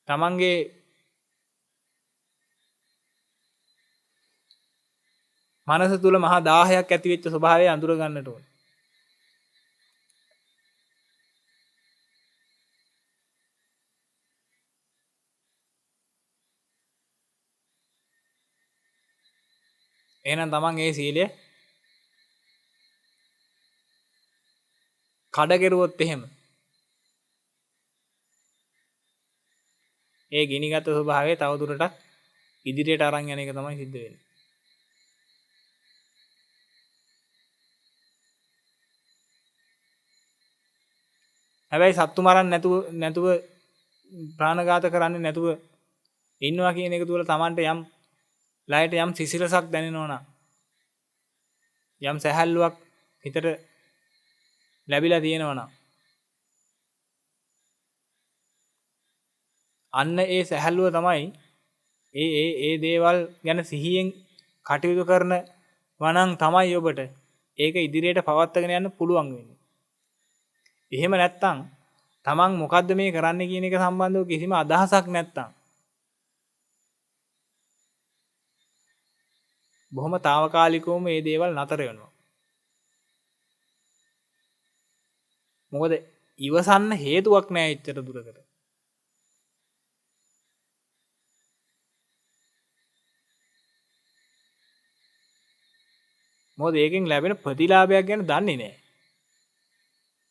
තමන්ගේ මනස තුල මහා දාහයක් ඇති වෙච්ච ස්වභාවය අඳුර ගන්නට ඕනේ. එහෙනම් තමන් ඒ සීලය කඩ කෙරුවොත් එහෙම ඒ ගිනිගත් ස්වභාවය තවදුරටත් ඉදිරියට අරන් යන එක තමයි සිද්ධ වෙන්නේ. හැබැයි සත්තු මරන්න නැතුව ප්‍රාණඝාත කරන්නේ නැතුව ඉන්නවා කියන එක තුල Tamanට යම් ලයට යම් සිසිලසක් දැනෙනවා නම් යම් සැහැල්ලුවක් හිතට ලැබිලා තියෙනවා නම් අන්න ඒ සැහැල්ලුව තමයි ඒ දේවල් ගැන සිහියෙන් කටයුතු කරන වනම් තමයි ඔබට ඒක ඉදිරියට පවත්වාගෙන යන්න පුළුවන් වෙන්නේ. එහෙම නැත්නම් තමන් මොකද්ද මේ කරන්න කියන එක සම්බන්ධව කිසිම අදහසක් නැත්නම් බොහොම తాවකාලිකවම මේ දේවල් නතර වෙනවා. මොකද ඉවසන්න හේතුවක් නැහැ එච්චර දුරකට. මොකද ඒකෙන් ලැබෙන ප්‍රතිලාභයක් ගැන දන්නේ නැහැ.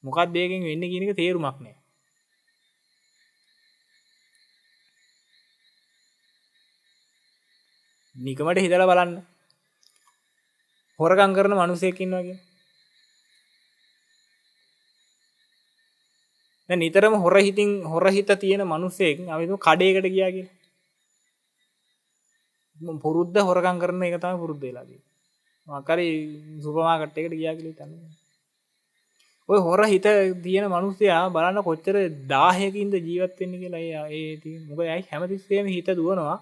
මොකක්ද ඒකෙන් වෙන්නේ කියන එක තේරුමක් නැහැ. නිකමට හිතලා බලන්න. හොරකම් කරන මිනිසෙක් ඉන්නවා කියන්නේ. දැන් නිතරම හොර හිත තියෙන මිනිසෙක් අපි හිතමු කඩේකට ගියා කියලා. පුරුද්ද හොරකම් කරන එක තමයි පුරුද්ද වෙලා තියෙන්නේ. මොකක් හරි සුපර් මාකට් එකකට ගියා කියලා හිතන්න. ඔය හොර හිත තියෙන මිනිස්සයා බලන්න කොච්චර 1000කින්ද ජීවත් වෙන්නේ කියලා ඒ තියෙන. මොකද ඇයි හැමතිස්සෙම හිත දුවනවා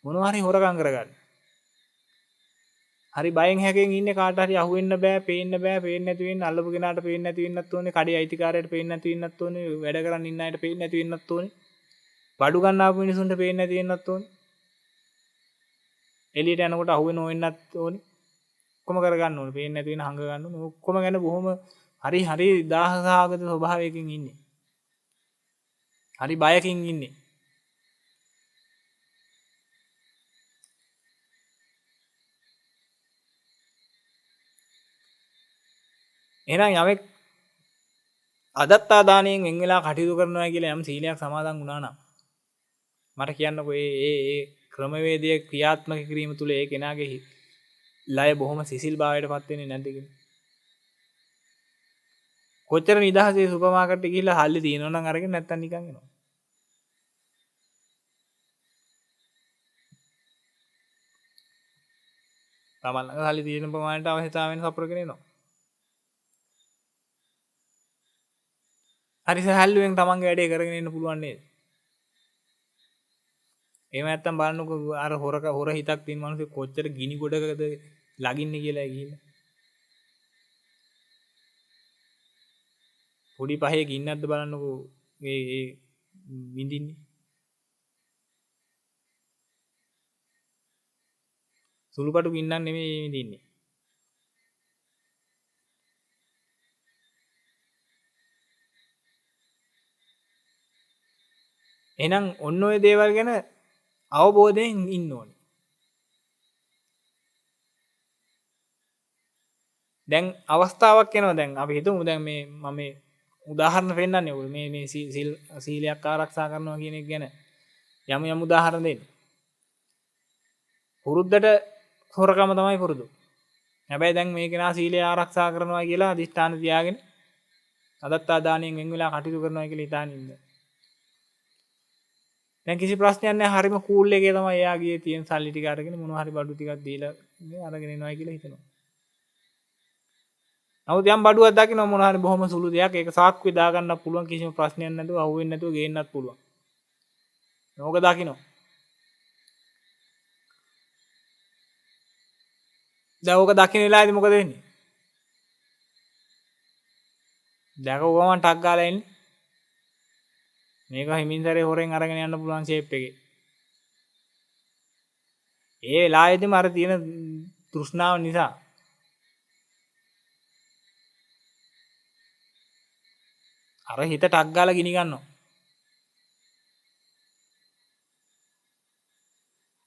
මොනවා හරි හොරකම් කරගන්න. හරි බයෙන් හැකෙන් ඉන්නේ කාට හරි අහුවෙන්න බෑ, පේන්න බෑ, පේන්නේ නැති වෙන්න, අල්ලපු කෙනාට පේන්නේ නැති වෙන්නත් ඕනේ, කඩේ අයිතිකාරයට පේන්නේ නැති වෙන්නත් ඕනේ, වැඩ කරන් ඉන්න අයට පේන්නේ නැති වෙන්නත් ඕනේ. බඩු ගන්න ආපු මිනිසුන්ට පේන්නේ නැති වෙන්නත් ඕනේ. එළියට යනකොට අහුවෙන්න ඕනෙන්නත් ඕනේ. ඔක්කොම කරගන්න ඕනේ. පේන්නේ නැති වෙන හංග ගන්න ඕනේ. ඔක්කොම ගැන බොහොම හරි දාහසහගත ස්වභාවයකින් ඉන්නේ. හරි බයකින් ඉන්නේ. එහෙනම් යමෙක් අදත්තා දාණයෙන් වෙන් වෙලා කටයුතු කරනවා කියලා යම් සීලයක් සමාදන් වුණා නම් මට කියන්නකෝ ඒ ක්‍රමවේදය ක්‍රියාත්මක කිරීම තුළ ඒ කෙනාගේ ලය බොහොම සිසිල් භාවයටපත් වෙන්නේ නැද්ද කියලා. කොච්චර නිදහසේ සුපර් මාකට් එකේ ගිහිල්ලා හල්ලි තියෙනවා නම් අරගෙන නැත්තම් නිකන් එනවා. තමන් ළඟ හල්ලි තියෙන ප්‍රමාණයට අවශ්‍යතාවයෙන් සපුරගෙන එනවා. හරි සහැල්ලුවෙන් තමන්ගේ වැඩේ කරගෙන ඉන්න පුළුවන් නේද? එහෙම නැත්තම් බලන්නකෝ අර හොර හිතක් තියෙන මිනිස්සු කොච්චර ගිනි ගොඩකද ලගින්නේ කියලා ගිහිල්ලා. පොඩි පහේ ගින්නක්ද බලන්නකෝ ඒ විඳින්නේ. සුළුපටු ගින්නක් නෙමෙයි විඳින්නේ. එහෙනම් ඔන්න ඔය දේවල් ගැන අවබෝධයෙන් ඉන්න ඕනේ. දැන් අවස්ථාවක් එනවා දැන් අපි හිතමු දැන් මේ මම උදාහරණ පෙන්නන්නේ ඔය මේ සීලයක් ආරක්ෂා කරනවා කියන එක ගැන යම් උදාහරණ දෙන්න. පුරුද්දට හොරකම තමයි පුරුදු. හැබැයි දැන් මේ කෙනා සීලය ආරක්ෂා කරනවා කියලා අදිෂ්ඨාන තියාගෙන අදත්තා දාණයෙන් වෙන් වෙලා කටයුතු කරනවා කියලා හිතාන ඉන්න. දැන් කිසි ප්‍රශ්නයක් නැහැ හරිම කූල් එකේ තමයි එයා ගියේ තියෙන සල්ලි ටික අරගෙන මොනවා හරි බඩු ටිකක් දීලා අරගෙන එනවා කියලා හිතනවා. නමුත් යම් බඩුවක් දකින්න මොන හරි බොහොම සුළු දෙයක් ඒක සාක්කුවේ දාගන්න පුළුවන් කිසිම ප්‍රශ්නයක් නැතුව අහුවෙන්නේ නැතුව ගේන්නත් පුළුවන්. ඕක දකින්න. දැන් ඕක දකින්න වෙලාවේදී මොකද වෙන්නේ? දැකපුව ගමන් ටක් ගාලා එන්නේ. මේක හිමින්සරේ හොරෙන් අරගෙන යන්න පුළුවන් ෂේප් එකේ. ඒ වෙලාවේදීම අර තියෙන තෘෂ්ණාව නිසා අර හිත ටක් ගාලා ගිනි ගන්නවා.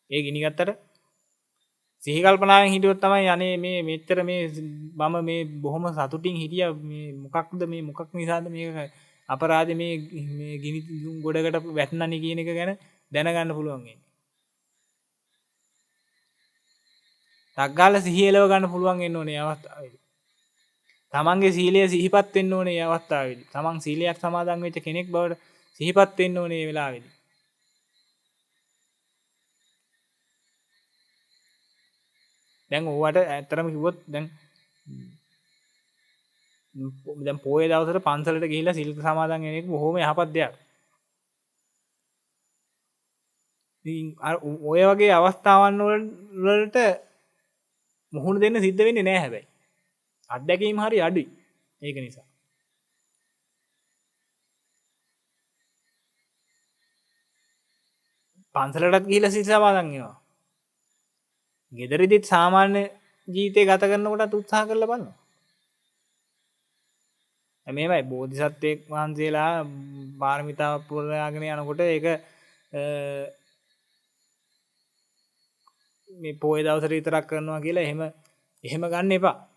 ඒ ගිනි ගත්තට සිහි කල්පනාවෙන් හිටියොත් තමයි අනේ මේ මෙච්චර මේ මම මේ බොහොම සතුටින් හිටියා මේ මොකක්ද මේ මොකක් නිසාද මේක අපරාධේ මේ ගිනි ගොඩකට වැටුණානේ කියන එක ගැන දැනගන්න පුළුවන් වෙන්නේ. ටක් ගාලා සිහිය එලව ගන්න පුළුවන් වෙන්න ඕනේ අවස්ථාවේදී. තමන්ගේ සීලය සිහිපත් වෙන්න ඕනේ මේ අවස්ථාවේදී. තමන් සීලයක් සමාදන් වෙච්ච කෙනෙක් බවට සිහිපත් වෙන්න ඕනේ මේ වෙලාවේදී. දැන් ඕවට ඇත්තටම කිව්වොත් දැන් පොයේ දවසට පන්සලට ගිහිල්ලා සිල් සමාදන් වෙන එක බොහොම යහපත් දෙයක්. ඉතින් ඔය වගේ අවස්ථාවන් වලට මුහුණ දෙන්න සිද්ධ වෙන්නේ නැහැ හැබැයි. අත්දැකීම් හරි අඩුයි. ඒක නිසා. පන්සලටත් ගිහිල්ලා සිල් සමාදන් වෙනවා. ගෙදරදිත් සාමාන්‍ය ජීවිතය ගත කරනකොටත් උත්සාහ කරලා බලනවා. මේවයි බෝධිසත්වයෙක් වහන්සේලා පාරමිතාව පුරාගෙන යනකොට ඒක මේ පොයේ දවසට විතරක් කරනවා කියලා එහෙම ගන්න එපා.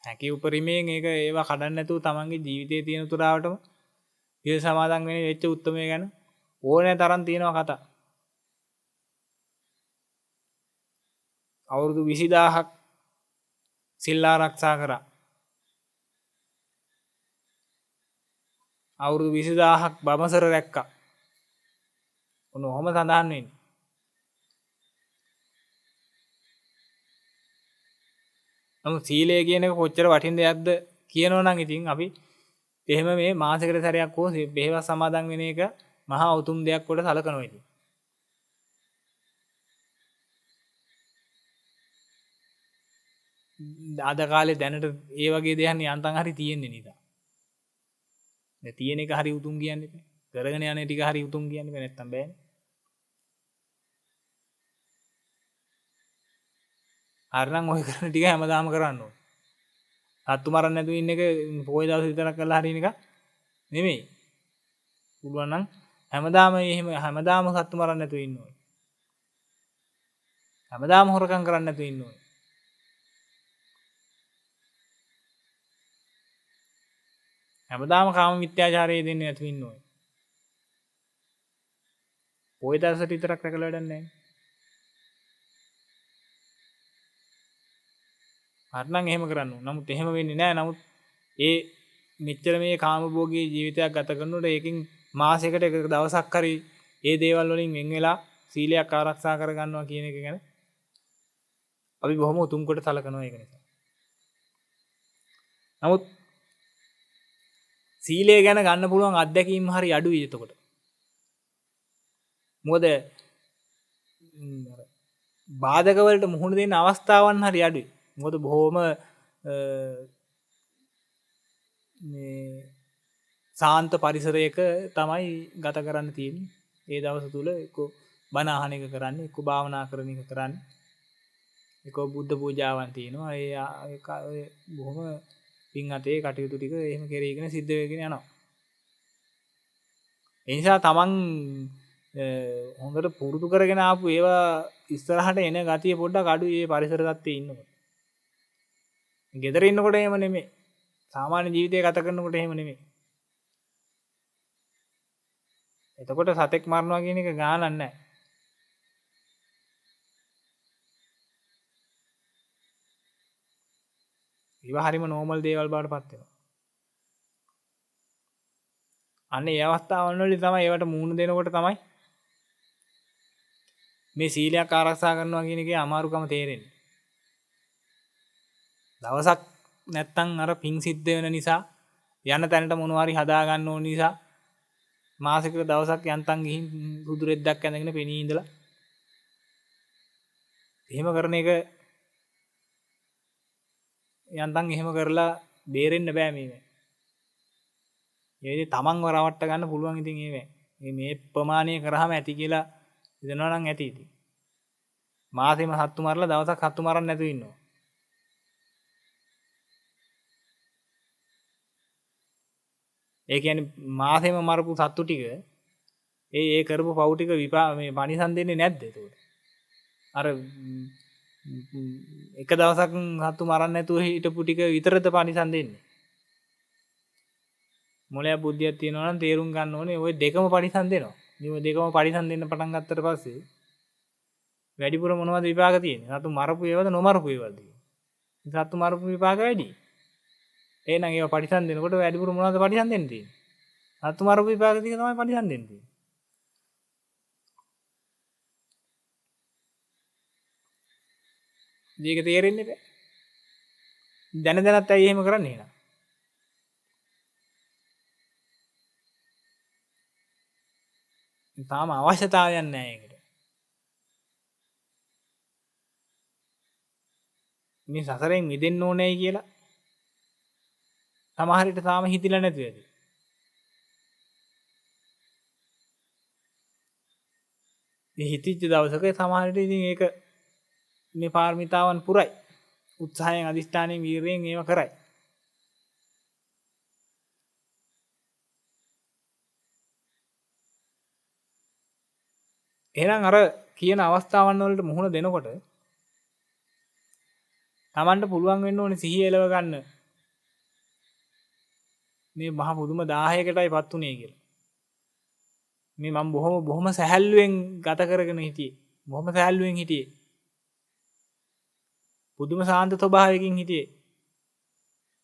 හැකි උපරිමයෙන් ඒක ඒවා කඩන්න නැතුව තමන්ගේ ජීවිතයේ තියෙන තුරාවටම සිල් සමාදන් වෙන වෙච්ච උත්මය ගැන ඕනෑ තරම් තියෙනවා කතා. අවුරුදු 20000ක් සිල් ආරක්ෂා කරා. අවුරුදු 20000ක් බඹසර රැක්කා. ඔන්න ඔහම සඳහන් වෙන්නේ. නමුත් සීලය කියන එක කොච්චර වටින දෙයක්ද කියනවනම් ඉතින් අපි එහෙම මේ මාසෙකට සැරයක් හෝ බෙහෙවස් සමාදන් වෙන එක මහා උතුම් දෙයක් කොට සලකනවා ඉතින්. අද කාලේ දැනට ඒ වගේ දෙයක් යන්තම් හරි තියෙන්නේ නිසා. දැන් තියෙන එක හරි උතුම් කියන්නේ නැහැ. කරගෙන යන ටික හරි උතුම් කියන්නේ නැත්තම් බෑනේ. හරිනම් ඔය කරන ටික හැමදාම කරන්න ඕනේ. සත්තු මරන්න නැතුව ඉන්න එක පොයේ දවස් විතරක් කරලා හරින එක නෙමෙයි. පුළුවන් නම් හැමදාම සත්තු මරන්න නැතුව ඉන්න ඕනේ. හැමදාම හොරකම් කරන්න නැතුව ඉන්න ඕනේ. හැමදාම කාම මිත්‍යාචාරයේ දෙන්නේ නැතුව ඉන්න ඕනේ. පොයේ දවසට විතරක් රැකලා වැඩක් නැහැ. හරිනම් එහෙම කරන්න ඕන. නමුත් එහෙම වෙන්නේ නැහැ. නමුත් ඒ මෙච්චර මේ කාමභෝගී ජීවිතයක් ගත කරනකොට ඒකෙන් මාසයකට එක දවසක් හරි ඒ දේවල් වලින් වෙන් වෙලා සීලයක් ආරක්ෂා කරගන්නවා කියන එක ගැන අපි බොහොම උතුම් කොට සලකනවා ඒක නිසා. නමුත් සීලය ගැන ගන්න පුළුවන් අත්දැකීම් හරි අඩුයි එතකොට. මොකද බාධක වලට මුහුණ දෙන්න අවස්ථාවන් හරි අඩුයි. මොකද බොහොම මේ සාන්ත පරිසරයක තමයි ගත කරන්න තියෙන්නේ. ඒ දවස් තුල එක්ක බණ අහන එක කරන්නේ, එක්ක භාවනා කරන එක කරන්නේ. එක්ක බුද්ධ පූජාවන් තියෙනවා. ඒ බොහොම පින් අතේ කටයුතු ටික එහෙම කෙරීගෙන සිද්ධ වෙගෙන යනවා. ඒ නිසා තමන් හොඳට පුරුදු කරගෙන ආපු ඒවා ඉස්සරහට එන ගතිය පොඩ්ඩක් අඩුයි මේ පරිසර තත්ත්වයේ ඉන්නකොට. ගෙදර ඉන්නකොට එහෙම නෙමෙයි. සාමාන්‍ය ජීවිතය ගත කරනකොට එහෙම නෙමෙයි. එතකොට සතෙක් මරනවා කියන එක ගානක් නැහැ. ඒවා හරිම නෝමල් දේවල් බවට පත් වෙනවා. අන්න ඒ අවස්ථාවන් වලදී තමයි ඒවට මූණ දෙනකොට තමයි මේ සීලයක් ආරක්ෂා කරනවා කියන එකේ අමාරුකම තේරෙන්නේ. දවසක් නැත්තම් අර පිං සිද්ධ වෙන නිසා යන තැනට මොනවා හරි හදා ගන්න ඕන නිසා මාසෙකට දවසක් යන්තම් ගිහින් සුදු රෙද්දක් ඇඳගෙන පෙනී ඉඳලා එහෙම කරන එක යන්තම් එහෙම කරලා බේරෙන්න බෑ මේ. ඒ තමන්ව රවට්ට ගන්න පුළුවන් ඉතින් මේ ප්‍රමාණය කරාම ඇති කියලා හිතනවා නම් ඇති ඉතින්. මාසෙම සත්තු මරලා දවසක් සත්තු මරන්න නැතුව ඉන්නවා. ඒ කියන්නේ මාසෙම මරපු සත්තු ටික ඒ කරපු පව් ටික මේ පරිසම් දෙන්නේ නැද්ද ඒකට? අර එක දවසක් සත්තු මරන්න නැතුව හිටපු ටික විතරද පරිසම් දෙන්නේ? මොලයක් බුද්ධියක් තියෙනවා නම් තේරුම් ගන්න ඕනේ ওই දෙකම පරිසම් දෙනවා. මේ දෙකම පරිසම් දෙන්න පටන් ගත්තට පස්සේ වැඩිපුර මොනවද විපාක තියෙන්නේ? සත්තු මරපු ඒවාද නොමරපු ඒවාද? සත්තු මරපු විපාක වැඩි. එහෙනම් ඒවා පරිසම් දෙනකොට වැඩිපුර මොනවද පරිසම් දෙන්න තියෙන්නේ? සත්තු මරපු විපාක ටික තමයි පරිසම් දෙන්න තියෙන්නේ. මේක තේරෙන්නේ නැහැ. දැන දැනත් ඇයි එහෙම කරන්නේ එහෙනම්? තාම අවශ්‍යතාවයක් නැහැ ඒකට. මේ සසරෙන් මිදෙන්න ඕනේයි කියලා සමහර විට තාම හිතිලා නැති වෙයි. මේ හිතිච්ච දවසක සමහර විට ඉතින් ඒක මේ පාරමිතාවන් පුරයි. උත්සාහයෙන් අදිෂ්ඨානයෙන් වීරයෙන් ඒව කරයි. එහෙනම් අර කියන අවස්ථාවන් වලට මුහුණ දෙනකොට Tamanට පුළුවන් වෙන්න ඕනේ සිහිය එලව ගන්න. මේ මහ පුදුම 1000කටයිපත් උනේ කියලා. මේ මම බොහොම සැහැල්ලුවෙන් ගත කරගෙන හිටියේ. බොහොම සැහැල්ලුවෙන් හිටියේ. පුදුම සාන්ත ස්වභාවයකින් හිටියේ.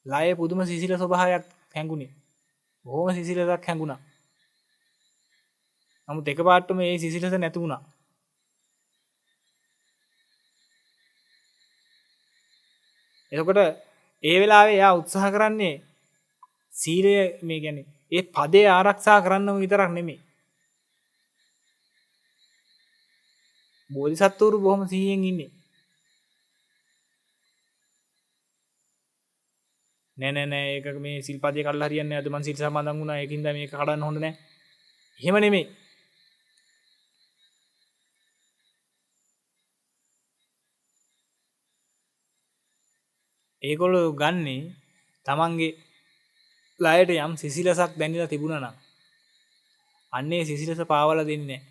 ලයේ පුදුම සිසිල ස්වභාවයක් හැඟුණේ. බොහොම සිසිලසක් හැඟුණා. නමුත් එකපාරටම මේ සිසිලස නැති වුණා. එතකොට ඒ වෙලාවේ යා උත්සාහ කරන්නේ සීලය මේ කියන්නේ ඒ පදේ ආරක්ෂා කරන්නම විතරක් නෙමෙයි. බෝධිසත්වරු බොහොම සිහියෙන් ඉන්නේ. නෑ ඒක මේ සිල්පදේ කඩලා හරියන්නේ නැද්ද? මං සිල් සමාදන් වුණා ඒකින්ද මේක කඩන්න හොඳ නෑ. එහෙම නෙමෙයි. ඒගොල්ලෝ ගන්නේ තමන්ගේ ලයට යම් සිසිලසක් දැනෙලා තිබුණා නම් අන්නේ සිසිලස පාවලා දෙන්නේ නැහැ.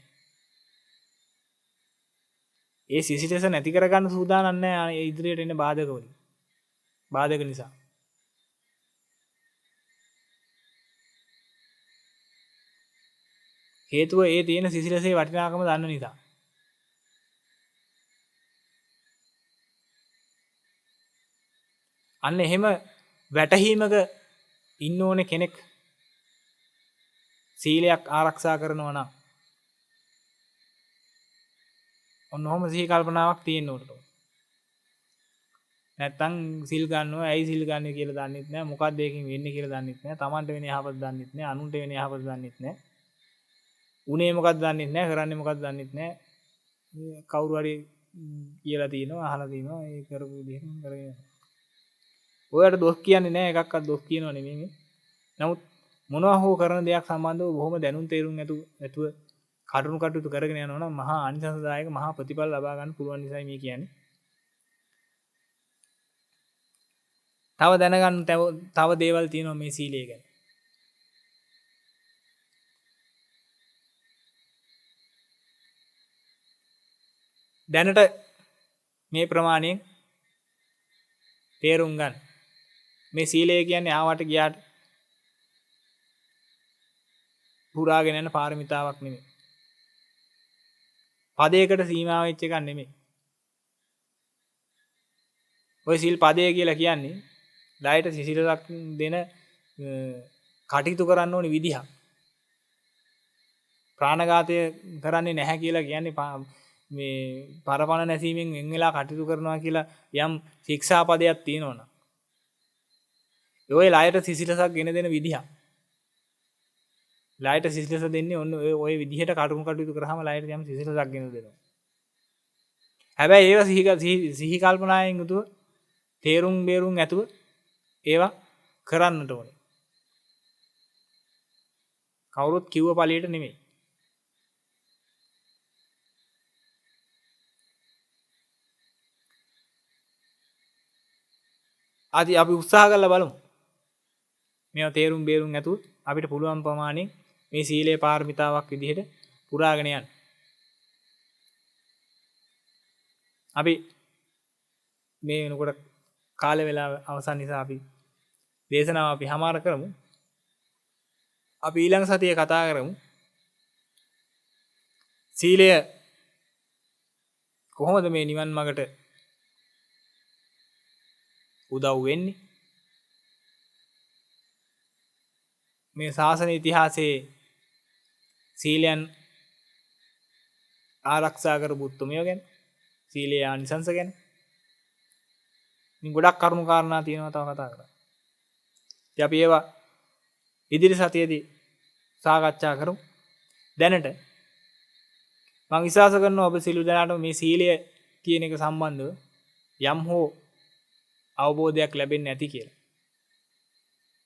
ඒ සිසිලස නැති කරගන්න සූදානම් නැහැ ඒ ඉදිරියට එන බාධක වලින්. බාධක නිසා. හේතුව ඒ තියෙන සිසිලසේ වටිනාකම දන්න නිසා. අන්න එහෙම වැටහීමක ඉන්න ඕනේ කෙනෙක් සීලයක් ආරක්ෂා කරනවා නම් ඔන්නෝම සිහි කල්පනාවක් තියෙන්න ඕනේ. නැත්තම් සිල් ගන්නවා ඇයි සිල් ගන්නේ කියලා දන්නෙත් නැහැ. මොකක්ද ඒකෙන් වෙන්නේ කියලා දන්නෙත් නැහැ. Tamanට වෙන යහපත දන්නෙත් නැහැ. අනුන්ට වෙන යහපත දන්නෙත් නැහැ. උනේ මොකක්ද දන්නෙත් නැහැ. කරන්නේ මොකක්ද දන්නෙත් නැහැ. කවුරු හරි කියලා තිනවා අහලා තිනවා ඒ කරපු විදිහට කරගෙන. ඔයාලට දොස් කියන්නේ නැහැ එකක්වත් දොස් කියනව නෙමෙයි මේ. නමුත් මොනවා හෝ කරන දෙයක් සම්බන්ධව බොහොම දැනුම් තේරුම් නැතුව කටුණු කටයුතු කරගෙන යනවා නම් මහා ආනිසංසදායක මහා ප්‍රතිඵල ලබා ගන්න පුළුවන් නිසායි මේ කියන්නේ. තව දැනගන්න තව දේවල් තියෙනවා මේ සීලය ගැන. දැනට මේ ප්‍රමාණයෙන් තේරුම් ගන්න. මේ සීලය කියන්නේ ආවට ගියාට පුරාගෙන යන පාරමිතාවක් නෙමෙයි. පදයකට සීමා වෙච්ච එකක් නෙමෙයි. ඔය සීල් පදය කියලා කියන්නේ ලයට සිසිලසක් දෙන කටයුතු කරන්න ඕනි විදිහක්. ප්‍රාණඝාතය කරන්නේ නැහැ කියලා කියන්නේ මේ පරපණ නැසීමෙන් වෙන් වෙලා කටයුතු කරනවා කියලා යම් ශික්ෂා පදයක් තියෙනවනේ. ඔය ලයට සිසිලසක් ගෙන දෙන විදිහ. ලයට සිසිලස දෙන්නේ ඔන්න ඔය විදිහට කටයුතු කරාම ලයට යම් සිසිලසක් ගෙන දෙනවා. හැබැයි ඒවා සිහි කල්පනායෙන් යුතුව තේරුම් බේරුම් ඇතුව ඒවා කරන්නට ඕනේ. කවුරුත් කිව්ව පළියට නෙමෙයි. අපි උත්සාහ කරලා බලමු. මේවා තේරුම් බේරුම් ඇතුව අපිට පුළුවන් ප්‍රමාණය මේ සීලේ පාරමිතාවක් විදිහට පුරාගෙන යන්න. අපි මේ වෙනකොට කාල වේලාව අවසන් නිසා අපි දේශනාව අපි හමාර කරමු. අපි ඊළඟ සතියේ කතා කරමු. සීලය කොහොමද මේ නිවන් මාර්ගට උදව් වෙන්නේ? මේ ශාසන ඉතිහාසයේ සීලයන් ආරක්ෂා කරපු උත්මයෝ ගැන, සීලේ ආනිසංස ගැන ගොඩක් කරුණු කාරණා තියෙනවා තව කතා කරලා. ඉතින් අපි ඒවා ඉදිරි සතියේදී සාකච්ඡා කරමු. දැනට මම විශ්වාස කරනවා ඔබ සියලු දෙනාටම මේ සීලය කියන එක සම්බන්ධව යම් හෝ අවබෝධයක් ලැබෙන්නේ නැති කියලා.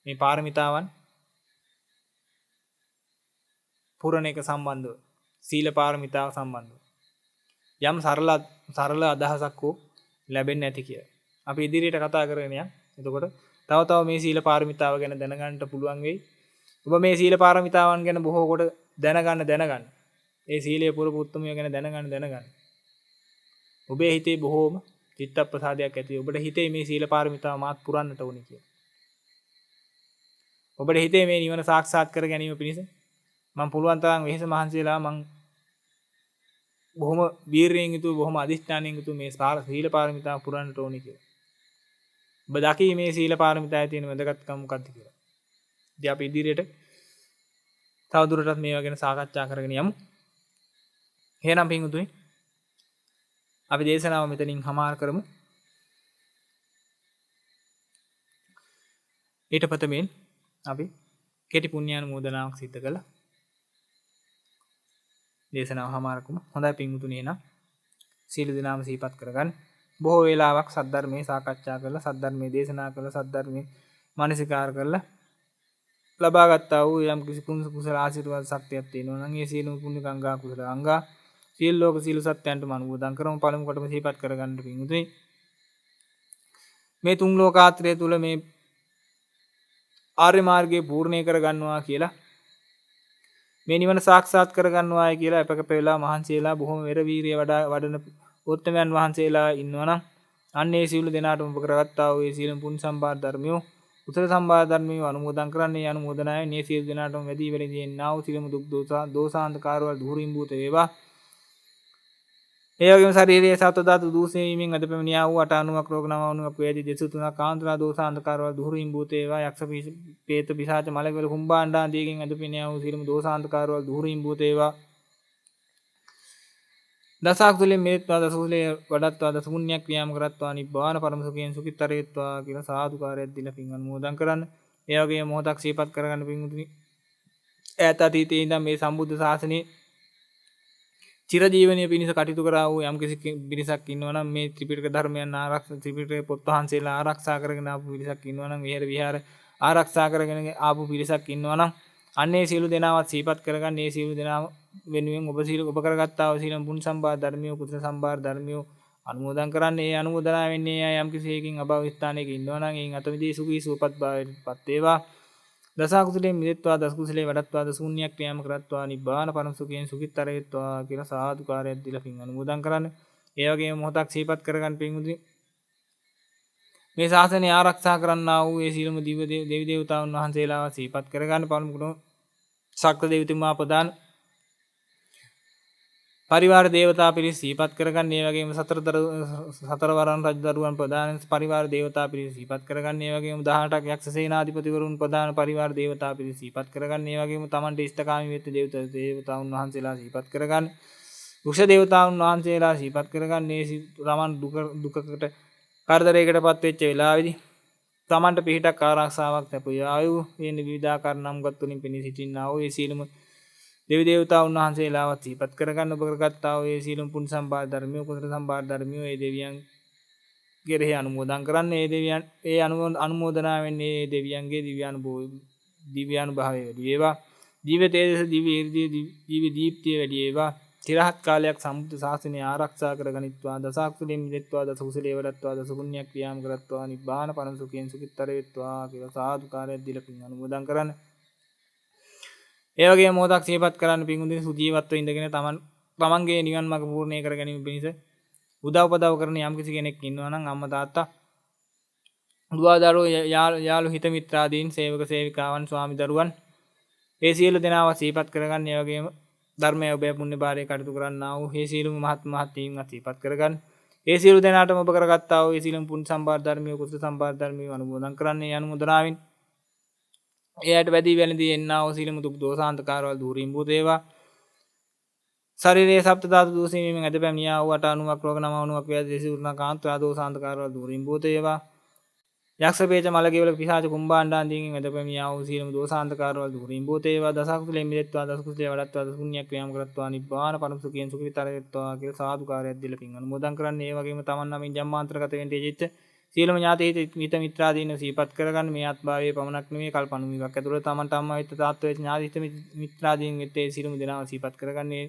මේ පාරමිතාවන් පුරණ එක සම්බන්ධව, සීල පාරමිතාව සම්බන්ධව යම් සරල අදහසක් හෝ ලැබෙන්නේ නැති කියලා. අපි ඉදිරියට කතා කරගෙන යන්න. එතකොට තව මේ සීල පාරමිතාව ගැන දැනගන්න පුළුවන් වෙයි. ඔබ මේ සීල පාරමිතාවන් ගැන බොහෝ කොට දැනගන්න. ඒ සීලයේ පුරපු උත්මය ගැන දැනගන්න. ඔබේ හිතේ බොහෝම චිත්ත ප්‍රසාදයක් ඇති. ඔබට හිතේ මේ සීල පාරමිතාව මාත් පුරන්නට ඕනේ කියලා. ඔබට හිතේ මේ නිවන සාක්ෂාත් කර ගැනීම පිණිස මම පුළුවන් තරම් වෙහෙස මහන්සි වෙලා මම බොහොම වීරියෙන් යුතුව බොහොම අදිෂ්ඨානයෙන් යුතුව මේ සීල පාරමිතාව පුරන්නට ඕනේ කියලා. ඔබ දකී මේ සීල පාරමිතාවේ තියෙන වැදගත්කම මොකක්ද කියලා. ඉතින් අපි ඉදිරියට තවදුරටත් මේවා ගැන සාකච්ඡා කරගෙන යමු. එහෙනම් පින්වතුනි අපි දේශනාව මෙතනින් හමාර කරමු. ඊට පතමින් අපි කෙටි පුණ්‍යානුමෝදනාවක් සිදු කළා. දේශනාව හමාර කරමු. හොඳයි පින්වතුනි එහෙනම් සීල දිනාම සිහිපත් කරගන්න. බොහෝ වේලාවක් සද්ධර්මයේ සාකච්ඡා කරලා සද්ධර්මයේ දේශනා කරලා සද්ධර්මයේ මානසිකාර කරලා ලබාගත්තා වූ යම් කිසි කුසල ආශිර්වාද ශක්තියක් තියෙනවා නම් ඒ සීලම පුණ්‍ය ගංගා කුසල ගංගා සීල ලෝක සීල සත්‍යයන්ට මනුමෝදන් කරමු. පළමු කොටම සිහිපත් කරගන්න පින්වතුනි. මේ තුන් ලෝකාත්‍රය තුල මේ ආර්ය මාර්ගයේ පූර්ණේ කරගන්නවා කියලා මේ නිවන සාක්ෂාත් කරගන්නවායි කියලා අපකප වෙලා මහන්සියලා බොහොම වෙර වීරිය වඩන උත්තමයන් වහන්සේලා ඉන්නවනම් අන්න ඒ සීල දෙනාටම ඔබ කරගත්තා වූ ඒ සීලම් පුණ්‍ය සම්පාද ධර්මියෝ උත්තර සම්පාද ධර්මියෝ අනුමෝදන් කරන්නේ අනුමෝදනාවේ මේ සීල දෙනාටම වැඩි වෙලෙදින්නා වූ සීලම දුක් දෝසාන්තකාරවල දුරින් භූත වේවා. ඒ වගේම ශරීරයේ සත්ව ධාතු දූෂණය වීමෙන් අද පැමිණියා වූ 890ක් රෝග 93ක් වේදි 203ක් කාන්තනා දෝසාන්තකාරවල දුරින් භූත වේවා. යක්ෂ පේත පිසාච මලවල කුම්භාණ්ඩා ආදීගෙන් අද පැමිණියා වූ සීලම දෝසාන්තකාරවල දුරින් භූත වේවා. දසකුසලේ මෙත්වා දසකුසලේ වඩත්වා දස පුණ්‍යක් ක්‍රියාම කරත්වා නිබ්බාන පරම සුඛයෙන් සුඛිතරේත්වා කියලා සාදුකාරයක් දීලා පින් අනුමෝදන් කරන්න. ඒ වගේම මොහොතක් සිහිපත් කරගන්න පින්වතුනි. ඈත අතීතයේ ඉඳන් මේ සම්බුද්ධ ශාසනයේ චිරජීවනයේ පිණිස කටයුතු කරා වූ යම් කිසි පිරිසක් ඉන්නවා නම් මේ ත්‍රිපිටක ධර්මයන් ආරක්ෂා ත්‍රිපිටකේ පොත් වහන්සේලා ආරක්ෂා කරගෙන ආපු පිරිසක් ඉන්නවා නම් විහාර ආරක්ෂා කරගෙන ආපු පිරිසක් ඉන්නවා නම් අන්නේ සීල දෙනාවත් සිහිපත් කරගන්න. මේ සීල දෙනාම වෙනුවෙන් ඔබ කරගත්තා වූ සීලම් පුණ්‍ය සම්පාද ධර්මියෝ කුසල සම්පාද ධර්මියෝ අනුමෝදන් කරන්න. ඒ අනුමෝදනා වෙන්නේ යම් කිසි එකකින් අභව ස්ථානයක ඉන්නවා නම් එයින් අතමිදී සුඛී සුවපත් භාවයටපත් වේවා. දසකුසලයෙන් මිදෙත්වා දස කුසලේ වඩත්වා දස පුණ්‍යක් ක්‍රියාම කරත්වා නිබ්බාන පරම සුඛයෙන් සුඛිතරේත්වා කියලා සාදුකාරයක් දීලා පින් අනුමෝදන් කරන්න. ඒ වගේම මොහොතක් සිහිපත් කරගන්න පින්වතුනි. මේ ශාසනය ආරක්ෂා කරන්නා වූ ඒ සීලම දෙවි දේවතාවුන් වහන්සේලාව සිහිපත් කරගන්න. පළමු කොට ශක්‍ර දේවතුමා ප්‍රදාන පරිවාර දේවතා පිරිස සිහිපත් කරගන්න. ඒ වගේම සතරවරන් රජදරුවන් ප්‍රදාන පරිවාර දේවතා පිරිස සිහිපත් කරගන්න. ඒ වගේම 18ක් යක්ෂ සේනාධිපතිවරුන් ප්‍රදාන පරිවාර දේවතා පිරිස සිහිපත් කරගන්න. ඒ වගේම තමන්ට ඉෂ්ඨකාමී වෙච්ච දේවතාවුන් වහන්සේලා සිහිපත් කරගන්න. වෘක්ෂ දේවතාවුන් වහන්සේලා සිහිපත් කරගන්න. මේ තමන් දුකකට කරදරයකටපත් වෙච්ච වෙලාවේදී තමන්ට පිහිටක් ආරක්ෂාවක් ලැබුවේ ආයු වෙන විවිධාකාර නම්ගත් වලින් පෙනී සිටින්නා වූ ඒ සීලම දෙවි දේවතා උන්වහන්සේලාවත් සිහිපත් කරගන්න ඔබ කරගත්තා වූ ඒ සීලම පුණ්‍ය සම්පාද ධර්මිය කුසල සම්පාද ධර්මිය ඒ දෙවියන් කෙරෙහි අනුමෝදන් කරන්න ඒ දෙවියන් ඒ අනුමෝදනාවෙන් ඒ දෙවියන්ගේ දිව්‍යානුභාවය වැඩි වේවා දිව්‍ය තේජස දිව්‍ය ඊර්ධිය දිව්‍ය දීප්තිය වැඩි වේවා চিරහත් කාලයක් සම්බුද්ධ ශාසනය ආරක්ෂා කරගනිත්වා දසකුසලෙන් මිදෙත්වා දස කුසලයේ වඩත්වා දස පුණ්‍යක් ක්‍රියාම් කරත්වා නිබ්බාන පරම සුඛයෙන් සුඛිතර වෙත්වා කියලා සාදුකාරයක් දීලා පින් අනුමෝදන් කරන්න. ඒ වගේම මොහොතක් සිහිපත් කරන්න පින් උදින සුජීවත්ව ඉඳගෙන තමන්ගේ නිවන් මාර්ග පූර්ණේ කර ගැනීම පිණිස උදව් උපදව් කරන යම්කිසි කෙනෙක් ඉන්නවා නම් අම්මා තාත්තා දුවා දරුවෝ යාළු හිත මිත්‍රාදීන් සේවක සේවිකාවන් ස්වාමි දරුවන් ඒ සියලු දෙනාව සිහිපත් කරගන්න. ඒ වගේම ධර්මය ඔබේ පුණ්‍ය භාරයේ කටයුතු කරන්නා වූ මේ සියලුම මහත් මහත්ීන් සිහිපත් කරගන්න. ඒ සියලු දෙනාටම ඔබ කරගත්තා වූ ඒ සියලුම පුණ්‍ය සම්පාද ධර්මිය කුසල සම්පාද ධර්මිය අනුමෝදන් කරන්නේ අනුමෝදනාවෙන් එයාට වැඩි වෙලදී එන්නා වූ සියලුම දුක් දෝසාන්තකාරවල දුරින් භූත වේවා. ශරීරයේ සප්ත ධාතු දෝෂයෙන් ඇද පැමිණියා වූ 89ක් රෝග 99ක් ව්‍යාධි දේශුර්ණ කාන්තා දෝසාන්තකාරවල දුරින් භූත වේවා. යක්ෂ පේච මලකේවල පිසාච කුම්භාණ්ඩාන්දීන් ඇද පැමිණියා වූ සියලුම දෝසාන්තකාරවල දුරින් භූත වේවා. දසකුසලෙන් මිදෙත්වා දස කුසලයේ වඩත්වා දස පුණ්‍යක් ක්‍රියාම් කරත්වා නිබ්බාන පරම සුඛයෙන් සුඛිතර වෙත්වා කියලා සාදුකාරයක් දීලා පින් අනුමෝදන් කරන්නේ. ඒ වගේම තමන් නමින් ජම්මාන්තරගත වෙන්න තේජිච්ච සියලුම ඥාති හිත මිත්‍රාදීන් සිහිපත් කරගන්න. මේ ආත්භාවයේ පමණක් නෙමෙයි කල්පණුවිකක් ඇතුළත තමන්ට අම්මා වෙච්ච තාත්තා වෙච්ච ඥාති හිත මිත්‍රාදීන් වෙත් ඒ සියලුම දෙනාව සිහිපත් කරගන්නේ.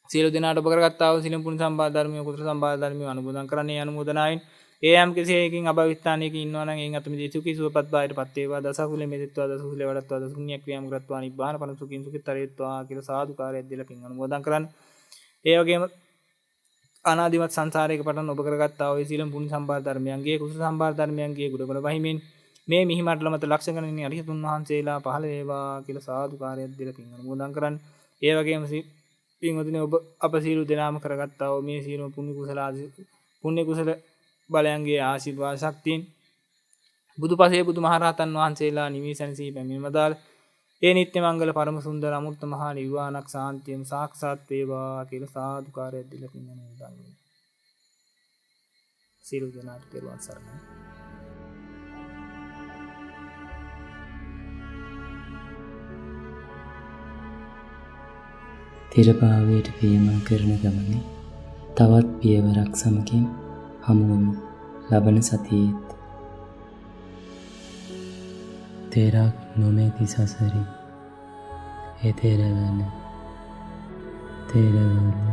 සියලු දෙනාට ඔබ කරගත්තා වූ සියලුම පුණ්‍ය සම්පාද ධර්මිය කුසල සම්පාද ධර්මිය අනුමෝදන් කරන්නේ. අනුමෝදනාවෙන් ඒ යම් කිසියකින් අභවිස්ථානයක ඉන්නවා නම් එයින් අතුමිදී සුඛී සුවපත් බාහිරපත් වේවා. දසකුලෙ මෙදෙත්වා දස කුසලයේ වඩත්වා දස පුණ්‍ය ක්‍රියාම් කරත්වා නිබ්බාන පරම සුඛින් සුඛිතර වෙත්වා කියලා සාදුකාරයක් දීලා පින් අනුමෝදන් කරන්න. ඒ වගේම අනාදිමත් සංසාරයක පටන් ඔබ කරගත්තා වූ සීලම් පුණ්‍ය සම්පාද ධර්මයන්ගේ කුසල සම්පාද ධර්මයන්ගේ ගුණගුණ වහිමින් මේ මිහි මඩල මත ලක්ෂ ගණනින් අරිහතුන් වහන්සේලා පහළ වේවා කියලා සාදුකාරයක් දීලා පින් අනුමෝදන් කරන්න. ඒ වගේම පින්වතුනි ඔබ අප සියලු දෙනාම කරගත්තා වූ මේ සියලුම පුණ්‍ය කුසල බලයන්ගේ ආශිර්වාද ශක්තියෙන් බුදුපසේ බුදුමහරහතන් වහන්සේලා නිවිසනසී පැමිණීමදාල ඒ නිත්‍ය මංගල පරම සුන්දර අමුත්ත මහා නිර්වාණක් සාන්තියම සාක්ෂාත් වේවා කියලා සාදුකාරයක් දීලා පින් අනුමෝදන් කරනවා. සියලු දෙනාට පෙරවන් සරණයි. තිරභාවයට පියමන් කරන ගමනේ තවත් පියවරක් සමගින් හමුවමු ලබන සතියේත්. තෙරක් නොමැති සසරි එතෙරවන තෙරවන